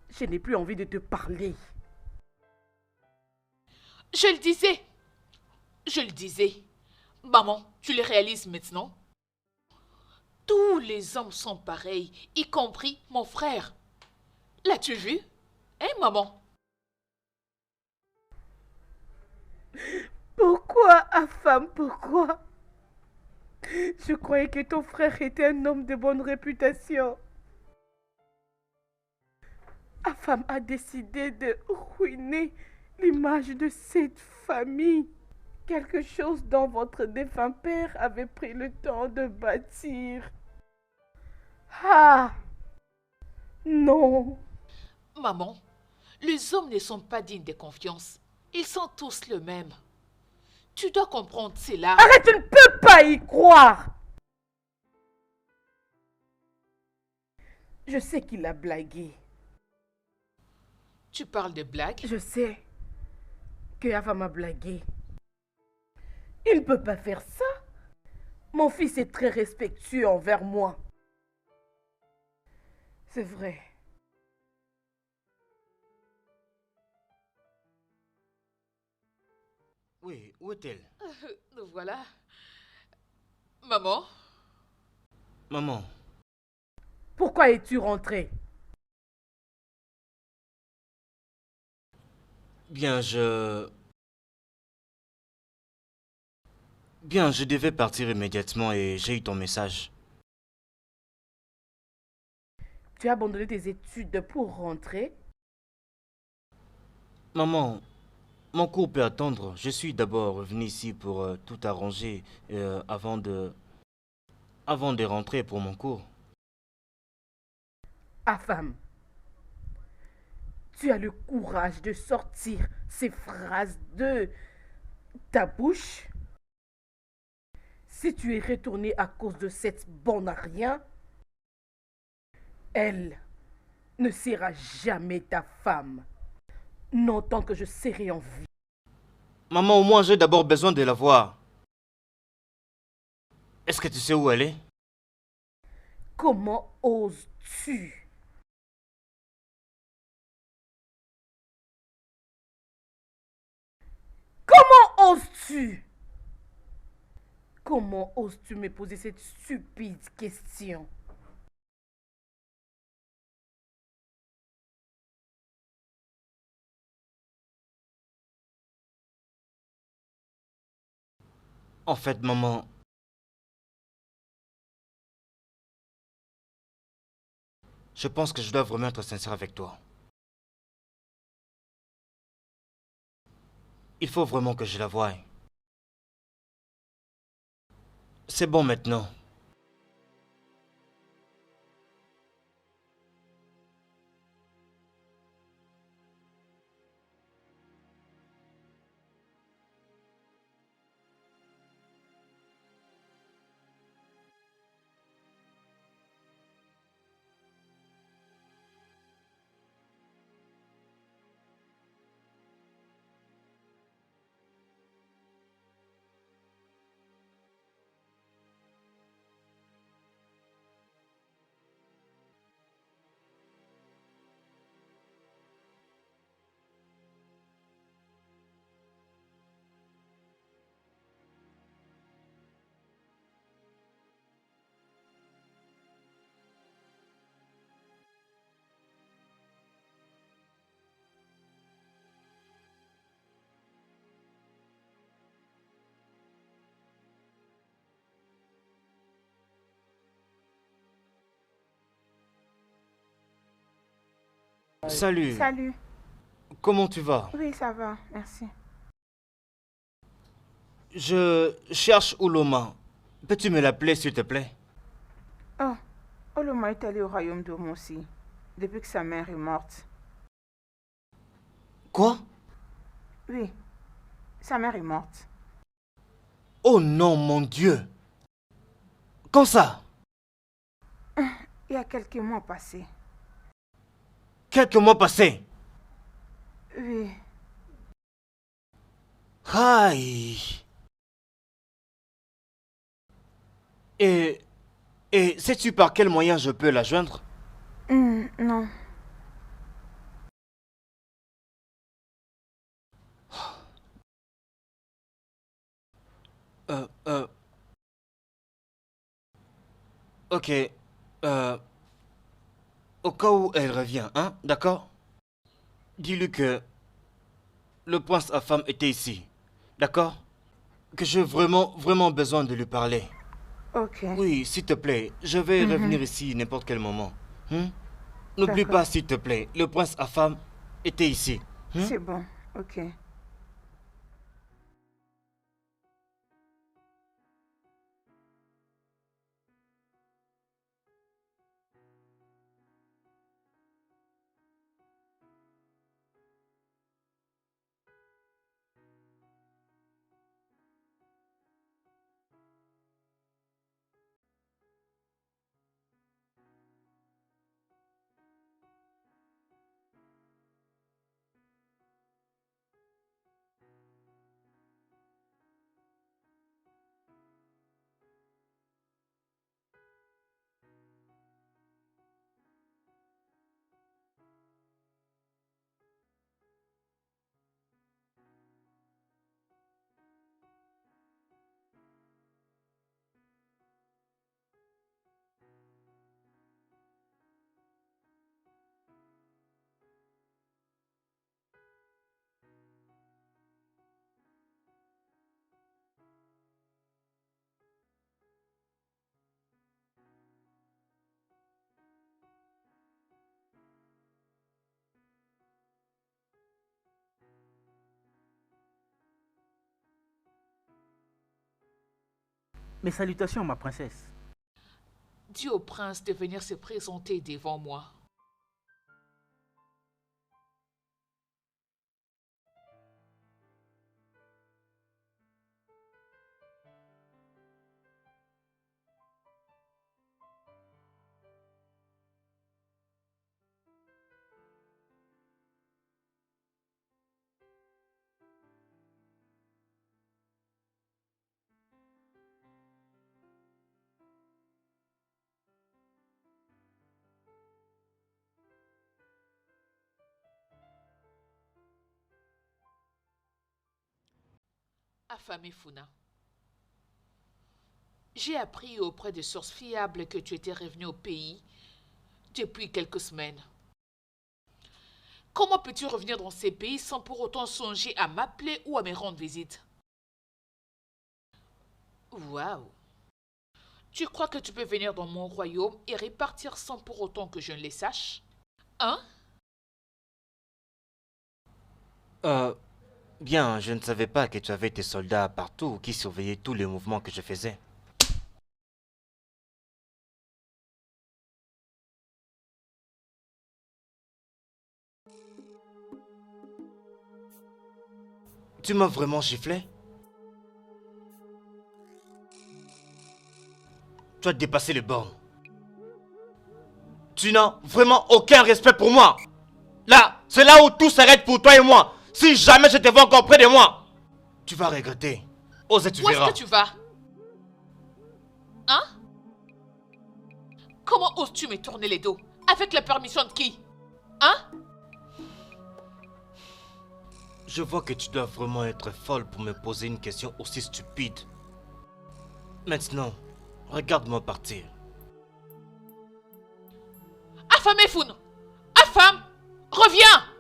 Speaker 3: Je n'ai plus envie de te parler.
Speaker 5: Je le disais. Je le disais. Maman, tu le réalises maintenant? Tous les hommes sont pareils, y compris mon frère. L'as-tu vu? Hein, maman?
Speaker 3: Pourquoi, Afam, pourquoi? Je croyais que ton frère était un homme de bonne réputation. Afam a décidé de ruiner l'image de cette famille. Quelque chose dont votre défunt père avait pris le temps de bâtir. Ah! Non!
Speaker 5: Maman, les hommes ne sont pas dignes de confiance. Ils sont tous le même. Tu dois comprendre cela.
Speaker 3: Arrête, tu ne peux pas y croire! Je sais qu'il a blagué.
Speaker 5: Tu parles de blagues?
Speaker 3: Je sais que Ava m'a blagué. Il ne peut pas faire ça. Mon fils est très respectueux envers moi. C'est vrai.
Speaker 2: Oui, où est-elle?
Speaker 5: Nous voilà. Maman?
Speaker 2: Maman,
Speaker 3: Pourquoi es-tu rentré?
Speaker 2: bien, Bien, je devais partir immédiatement et j'ai eu ton message.
Speaker 3: Tu as abandonné tes études pour rentrer?
Speaker 2: Maman, mon cours peut attendre. Je suis d'abord revenu ici pour tout arranger avant de rentrer pour mon cours.
Speaker 3: Ah, femme, tu as le courage de sortir ces phrases de ta bouche? Si tu es retourné à cause de cette bonne à rien, elle ne sera jamais ta femme, non tant que je serai en vie.
Speaker 2: Maman, au moins j'ai d'abord besoin de la voir. Est-ce que tu sais où elle est?
Speaker 3: Comment oses-tu? Comment oses-tu? Comment oses-tu me poser cette stupide question?
Speaker 2: En fait, maman, je pense que je dois vraiment être sincère avec toi. Il faut vraiment que je la voie. C'est bon maintenant. Salut,
Speaker 1: Salut.
Speaker 2: comment tu vas?
Speaker 1: Oui, ça va, merci.
Speaker 2: Je cherche Ouloma. Peux-tu me l'appeler s'il te plaît?
Speaker 1: Oh, Oloma est allé au royaume d'Omo aussi, depuis que sa mère est morte.
Speaker 2: Quoi?
Speaker 1: Oui, sa mère est morte.
Speaker 2: Oh non, mon Dieu! Quand ça?
Speaker 1: Il y a quelques mois passés.
Speaker 2: Quelques mois passés.
Speaker 1: Oui.
Speaker 2: Aïe. Et sais-tu par quel moyen je peux la joindre?
Speaker 1: Non.
Speaker 2: Euh, ok. Au cas où elle revient, hein, d'accord? Dis-lui que le prince à femme était ici, d'accord? Que j'ai vraiment besoin de lui parler.
Speaker 1: Ok.
Speaker 2: Oui, s'il te plaît, je vais revenir ici n'importe quel moment. Hein? N'oublie
Speaker 1: D'accord.
Speaker 2: pas, s'il te plaît, le prince à femme était ici. Hein?
Speaker 1: C'est bon. Ok.
Speaker 4: Mes salutations, ma princesse.
Speaker 5: Dis au prince de venir se présenter devant moi. Affamé Funa. J'ai appris auprès de sources fiables que tu étais revenu au pays depuis quelques semaines. Comment peux-tu revenir dans ces pays sans pour autant songer à m'appeler ou à me rendre visite? Waouh! Tu crois que tu peux venir dans mon royaume et repartir sans pour autant que je ne le sache? Hein?
Speaker 2: Bien, je ne savais pas que tu avais tes soldats partout qui surveillaient tous les mouvements que je faisais. Tu m'as vraiment giflé? Tu as dépassé les bornes. Tu n'as vraiment aucun respect pour moi. Là, c'est là où tout s'arrête pour toi et moi. Si jamais je te vois encore près de moi, tu vas regretter. Ose et tu
Speaker 5: Où est-ce
Speaker 2: verras.
Speaker 5: que tu vas? Hein? Comment oses-tu me tourner les dos? Avec la permission de qui? Hein?
Speaker 2: Je vois que tu dois vraiment être folle pour me poser une question aussi stupide. Maintenant, regarde-moi partir.
Speaker 5: Affamé Foun! Affam! Reviens!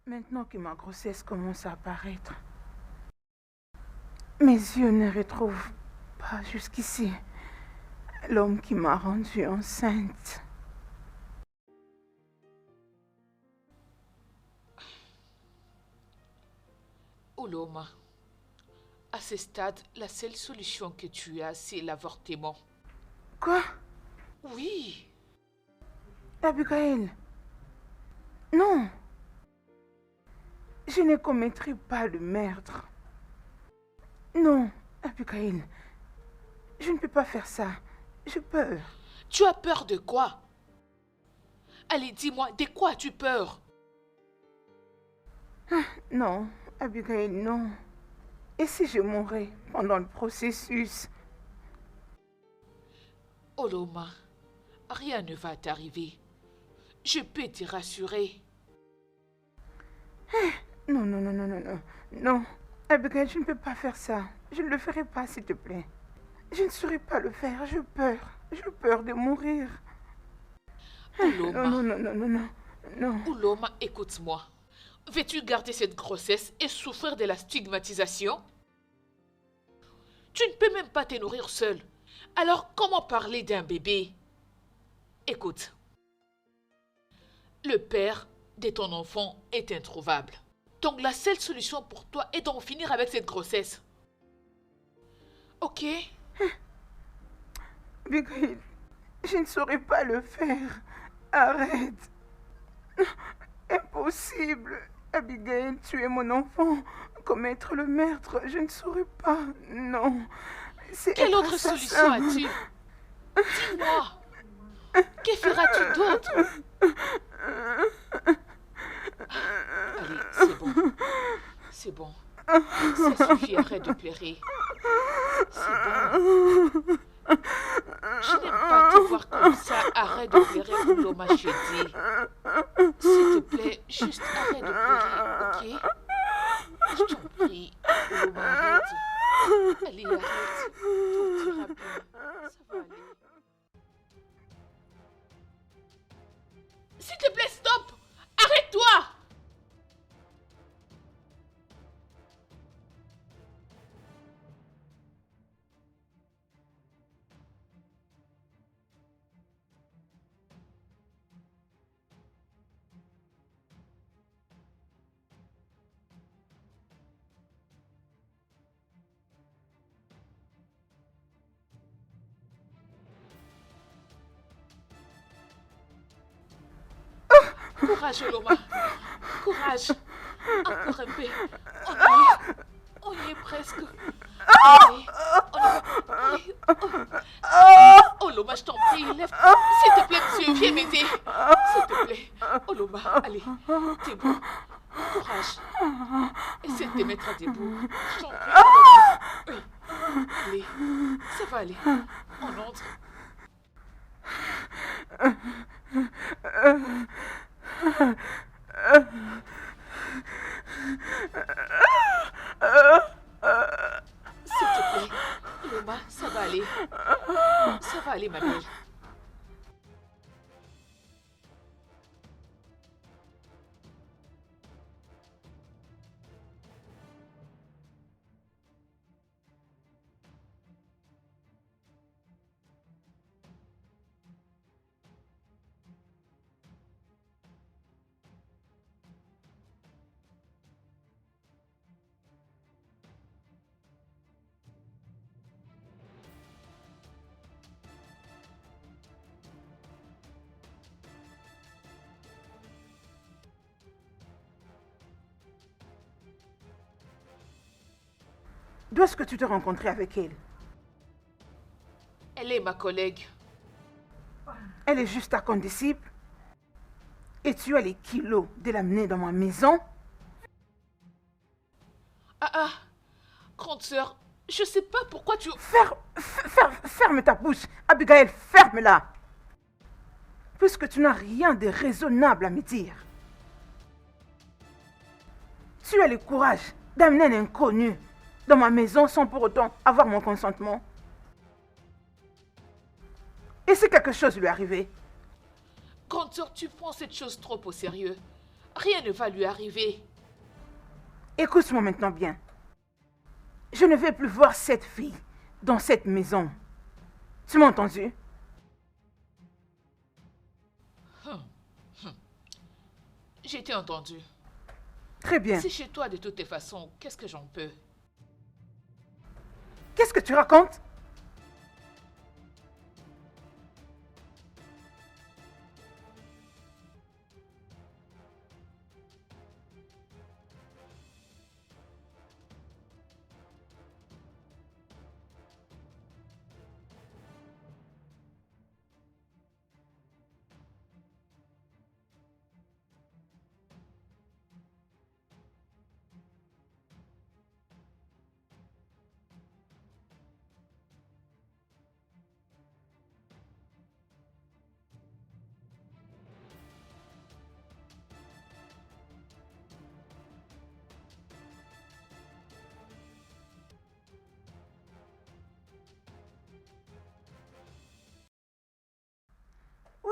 Speaker 1: Maintenant que ma grossesse commence à apparaître, mes yeux ne retrouvent pas jusqu'ici l'homme qui m'a rendue enceinte.
Speaker 5: Ouloma, à ce stade, la seule solution que tu as, c'est l'avortement.
Speaker 1: Quoi?
Speaker 5: Oui.
Speaker 1: Abigail. Non. Je ne commettrai pas le meurtre. Non, Abigail. Je ne peux pas faire ça. J'ai peur.
Speaker 5: Tu as peur de quoi? Allez, dis-moi, de quoi as-tu peur?
Speaker 1: Non, Abigail, non. Et si je mourais pendant le processus?
Speaker 5: Oloma, rien ne va t'arriver. Je peux te rassurer.
Speaker 1: Non, non, non, non, non, non. Non, Abigail, je ne peux pas faire ça. Je ne le ferai pas, s'il te plaît. Je ne saurais pas le faire. J'ai peur. J'ai peur de mourir.
Speaker 5: Oloma,
Speaker 1: Non, non, non, non, non, non.
Speaker 5: Oloma, écoute-moi. Veux-tu garder cette grossesse et souffrir de la stigmatisation? Tu ne peux même pas te nourrir seul. Alors comment parler d'un bébé? Écoute. Le père de ton enfant est introuvable. Donc la seule solution pour toi est d'en finir avec cette grossesse. Ok?
Speaker 1: Abigail, je ne saurais pas le faire. Arrête. Impossible. Abigail, tu es mon enfant. Commettre le meurtre, je ne saurais pas. Non.
Speaker 5: Quelle autre solution as-tu? Dis-moi. Que feras-tu d'autre? Allez, c'est bon. C'est bon. Ça suffit, arrête de pleurer. C'est bon. Je n'aime pas te voir comme ça. Arrête de pleurer, Oloma, je dis. S'il te plaît, juste arrête de pleurer, ok? Je t'en prie, Oloma, arrête. Allez, arrête. Tout ira bien. Ça va aller. S'il te plaît, stop! Arrête-toi! Courage, Oloma. Courage. Encore un peu. On y est presque. Allez, allez. Oloma, je t'en prie, lève. S'il te plaît, monsieur, viens m'aider. S'il te plaît. Oloma, allez. T'es bon. Courage. Essaie de te mettre debout. Je t'en prie, Oloma. Oui. Allez, ça va aller. On entre. S'il te plaît, Oloma, ça va aller. Ça va aller, ma belle.
Speaker 1: D'où est-ce que tu t'es rencontré avec elle?
Speaker 5: Elle est ma collègue.
Speaker 1: Elle est juste ta condisciple? Et tu as les kilos de l'amener dans ma maison?
Speaker 5: Ah, grande sœur, je sais pas pourquoi tu...
Speaker 1: Ferme ta bouche. Abigail, ferme-la. Puisque tu n'as rien de raisonnable à me dire. Tu as le courage d'amener un inconnu dans ma maison sans pour autant avoir mon consentement. Et si quelque chose lui arrivait?
Speaker 5: Grande sœur, tu prends cette chose trop au sérieux. Rien ne va lui arriver.
Speaker 1: Écoute-moi maintenant bien. Je ne vais plus voir cette fille dans cette maison. Tu m'as entendu?
Speaker 5: J'ai été entendu.
Speaker 1: Très bien.
Speaker 5: C'est chez toi de toutes les façons. Qu'est-ce que j'en peux?
Speaker 1: Qu'est-ce que tu racontes?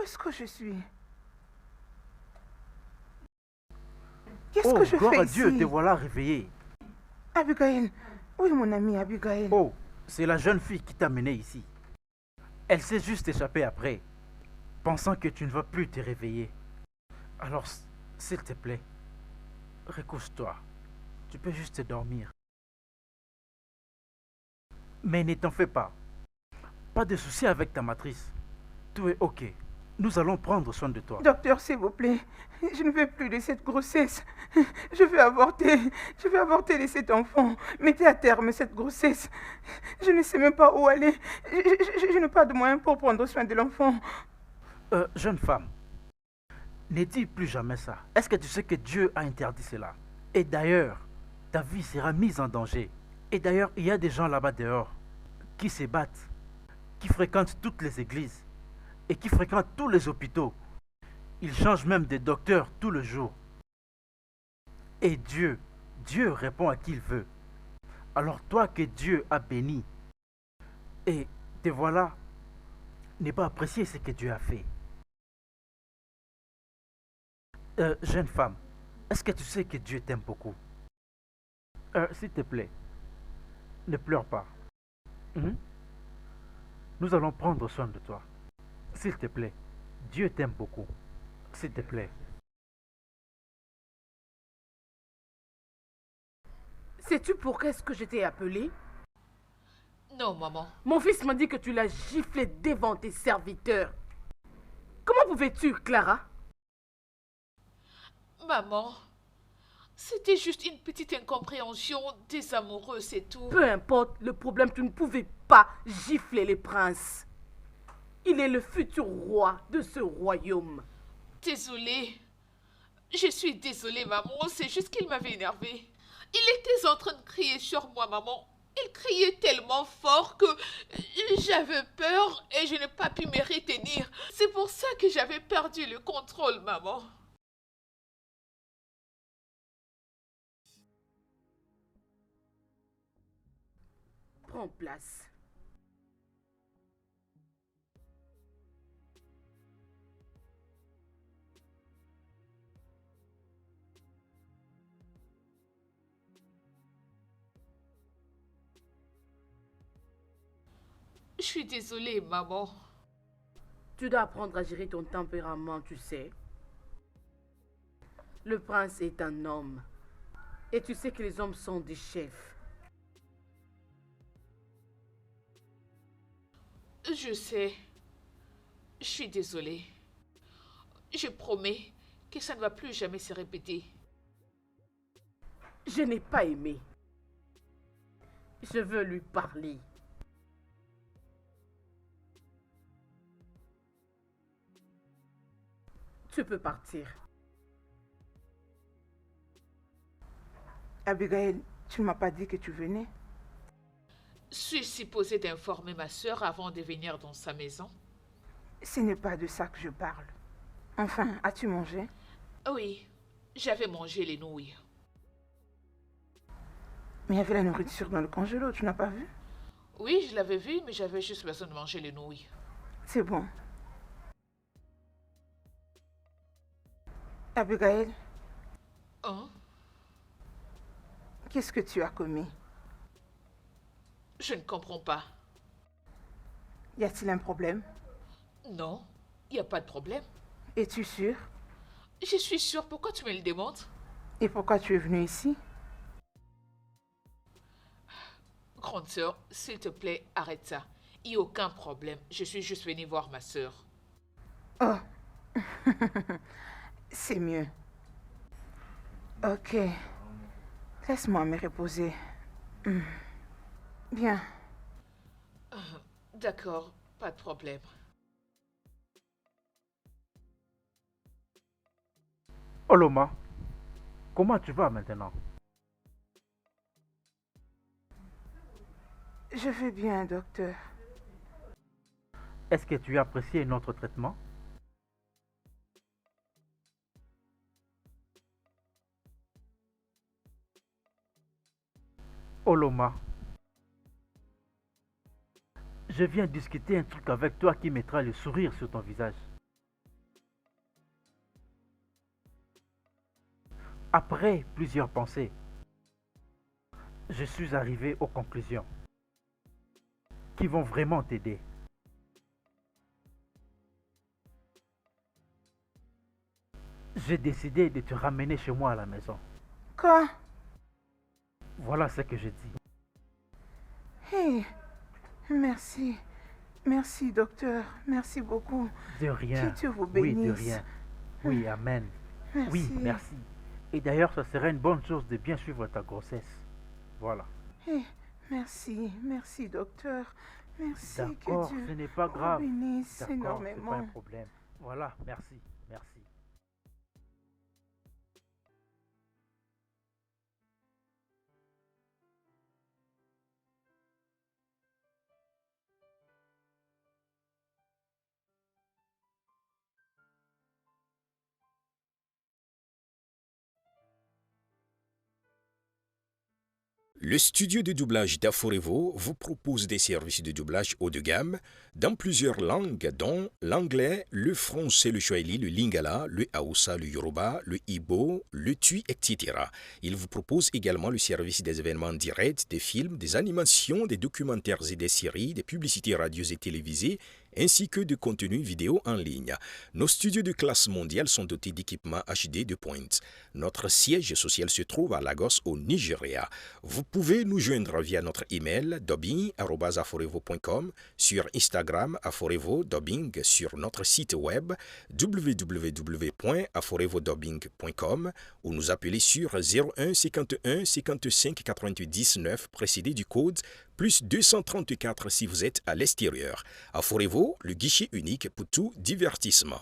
Speaker 1: est-ce que je suis? Qu'est-ce
Speaker 4: Oh,
Speaker 1: que je
Speaker 4: gloire
Speaker 1: fais
Speaker 4: à Dieu,
Speaker 1: ici?
Speaker 4: te voilà réveillé.
Speaker 1: Abigail, oui mon ami Abigail.
Speaker 4: Oh, c'est la jeune fille qui t'a mené ici. Elle s'est juste échappée après, pensant que tu ne vas plus te réveiller. Alors, s'il te plaît, recouche-toi. Tu peux juste dormir. Mais ne t'en fais pas. Pas de soucis avec ta matrice. Tout est ok. Nous allons prendre soin de toi.
Speaker 1: Docteur, s'il vous plaît, je ne veux plus de cette grossesse. Je vais avorter. Je vais avorter de cet enfant. Mettez à terme cette grossesse. Je ne sais même pas où aller. Je n'ai pas de moyens pour prendre soin de l'enfant.
Speaker 4: Jeune femme, ne dis plus jamais ça. Est-ce que tu sais que Dieu a interdit cela? Et d'ailleurs, ta vie sera mise en danger. Et d'ailleurs, il y a des gens là-bas dehors qui se battent, qui fréquentent toutes les églises et qui fréquentent tous les hôpitaux. Ils changent même de docteur tout le jour. Et Dieu répond à qui il veut. Alors toi que Dieu a béni, et te voilà, n'aie pas apprécié ce que Dieu a fait. Jeune femme, est-ce que tu sais que Dieu t'aime beaucoup? S'il te plaît, ne pleure pas. Nous allons prendre soin de toi. S'il te plaît, Dieu t'aime beaucoup. S'il te plaît.
Speaker 3: Sais-tu pourquoi est-ce que je t'ai appelé?
Speaker 5: Non, maman.
Speaker 3: Mon fils m'a dit que tu l'as giflé devant tes serviteurs. Comment pouvais-tu, Clara?
Speaker 5: Maman, c'était juste une petite incompréhension des amoureux, c'est tout.
Speaker 3: Peu importe le problème, tu ne pouvais pas gifler les princes. Il est le futur roi de ce royaume.
Speaker 5: Désolée. Je suis désolée, maman. C'est juste qu'il m'avait énervée. Il était en train de crier sur moi, maman. Il criait tellement fort que j'avais peur et je n'ai pas pu me retenir. C'est pour ça que j'avais perdu le contrôle, maman.
Speaker 3: Prends place.
Speaker 5: Je suis désolée, maman.
Speaker 3: Tu dois apprendre à gérer ton tempérament, tu sais. Le prince est un homme. Et tu sais que les hommes sont des chefs.
Speaker 5: Je sais. Je suis désolée. Je promets que ça ne va plus jamais se répéter.
Speaker 3: Je n'ai pas aimé. Je veux lui parler. Tu peux partir.
Speaker 1: Abigail, tu ne m'as pas dit que tu venais?
Speaker 5: Suis-je supposée d'informer ma sœur avant de venir dans sa maison?
Speaker 1: Ce n'est pas de ça que je parle. Enfin, as-tu mangé?
Speaker 5: Oui, j'avais mangé les nouilles.
Speaker 1: Mais il y avait la nourriture dans le congélo, tu n'as pas vu?
Speaker 5: Oui, je l'avais vu, mais j'avais juste besoin de manger les nouilles.
Speaker 1: C'est bon. Abigail,
Speaker 5: Hein?
Speaker 1: qu'est-ce que tu as commis?
Speaker 5: Je ne comprends pas.
Speaker 1: Y a-t-il un problème?
Speaker 5: Non, il n'y a pas de problème.
Speaker 1: Es-tu sûre?
Speaker 5: Je suis sûre. Pourquoi tu me le demandes?
Speaker 1: Et pourquoi tu es venue ici?
Speaker 5: Grande sœur, s'il te plaît, arrête ça. Il n'y a aucun problème. Je suis juste venue voir ma sœur.
Speaker 1: Oh, c'est mieux. Ok, laisse-moi me reposer. Bien.
Speaker 5: D'accord, pas de problème.
Speaker 4: Oloma, comment tu vas maintenant?
Speaker 1: Je vais bien, docteur.
Speaker 4: Est-ce que tu as apprécié notre traitement? Oloma, je viens discuter un truc avec toi qui mettra le sourire sur ton visage. Après plusieurs pensées, je suis arrivé aux conclusions qui vont vraiment t'aider. J'ai décidé de te ramener chez moi à la maison.
Speaker 1: Quoi?
Speaker 4: Voilà ce que je dis.
Speaker 1: Hey, merci. Merci, docteur. Merci beaucoup.
Speaker 4: De rien.
Speaker 1: Que Dieu vous
Speaker 4: Oui,
Speaker 1: bénisse.
Speaker 4: de rien. Oui, amen.
Speaker 1: Merci.
Speaker 4: Oui, merci. Et d'ailleurs, ce serait une bonne chose de bien suivre ta grossesse. Voilà.
Speaker 1: Hey, merci. Merci, docteur. Merci.
Speaker 4: D'accord,
Speaker 1: Que Dieu
Speaker 4: ce n'est pas
Speaker 1: vous
Speaker 4: grave.
Speaker 1: bénisse
Speaker 4: D'accord, c'est pas un
Speaker 1: énormément.
Speaker 4: problème. Voilà, merci, merci.
Speaker 9: Le studio de doublage d'Aforevo vous propose des services de doublage haut de gamme dans plusieurs langues, dont l'anglais, le français, le swahili, le lingala, le haoussa, le yoruba, le ibo, le tui, etc. Il vous propose également le service des événements directs, des films, des animations, des documentaires et des séries, des publicités radios et télévisées, ainsi que de contenus vidéo en ligne. Nos studios de classe mondiale sont dotés d'équipements HD de pointe. Notre siège social se trouve à Lagos, au Nigeria. Vous pouvez nous joindre via notre email dubbing@aforevo.com, sur Instagram Aforevo Dubbing, sur notre site web www.aforevodubbing.com ou nous appeler sur 01 51 55 88 19 précédé du code plus 234 si vous êtes à l'extérieur. Aforevo, le guichet unique pour tout divertissement.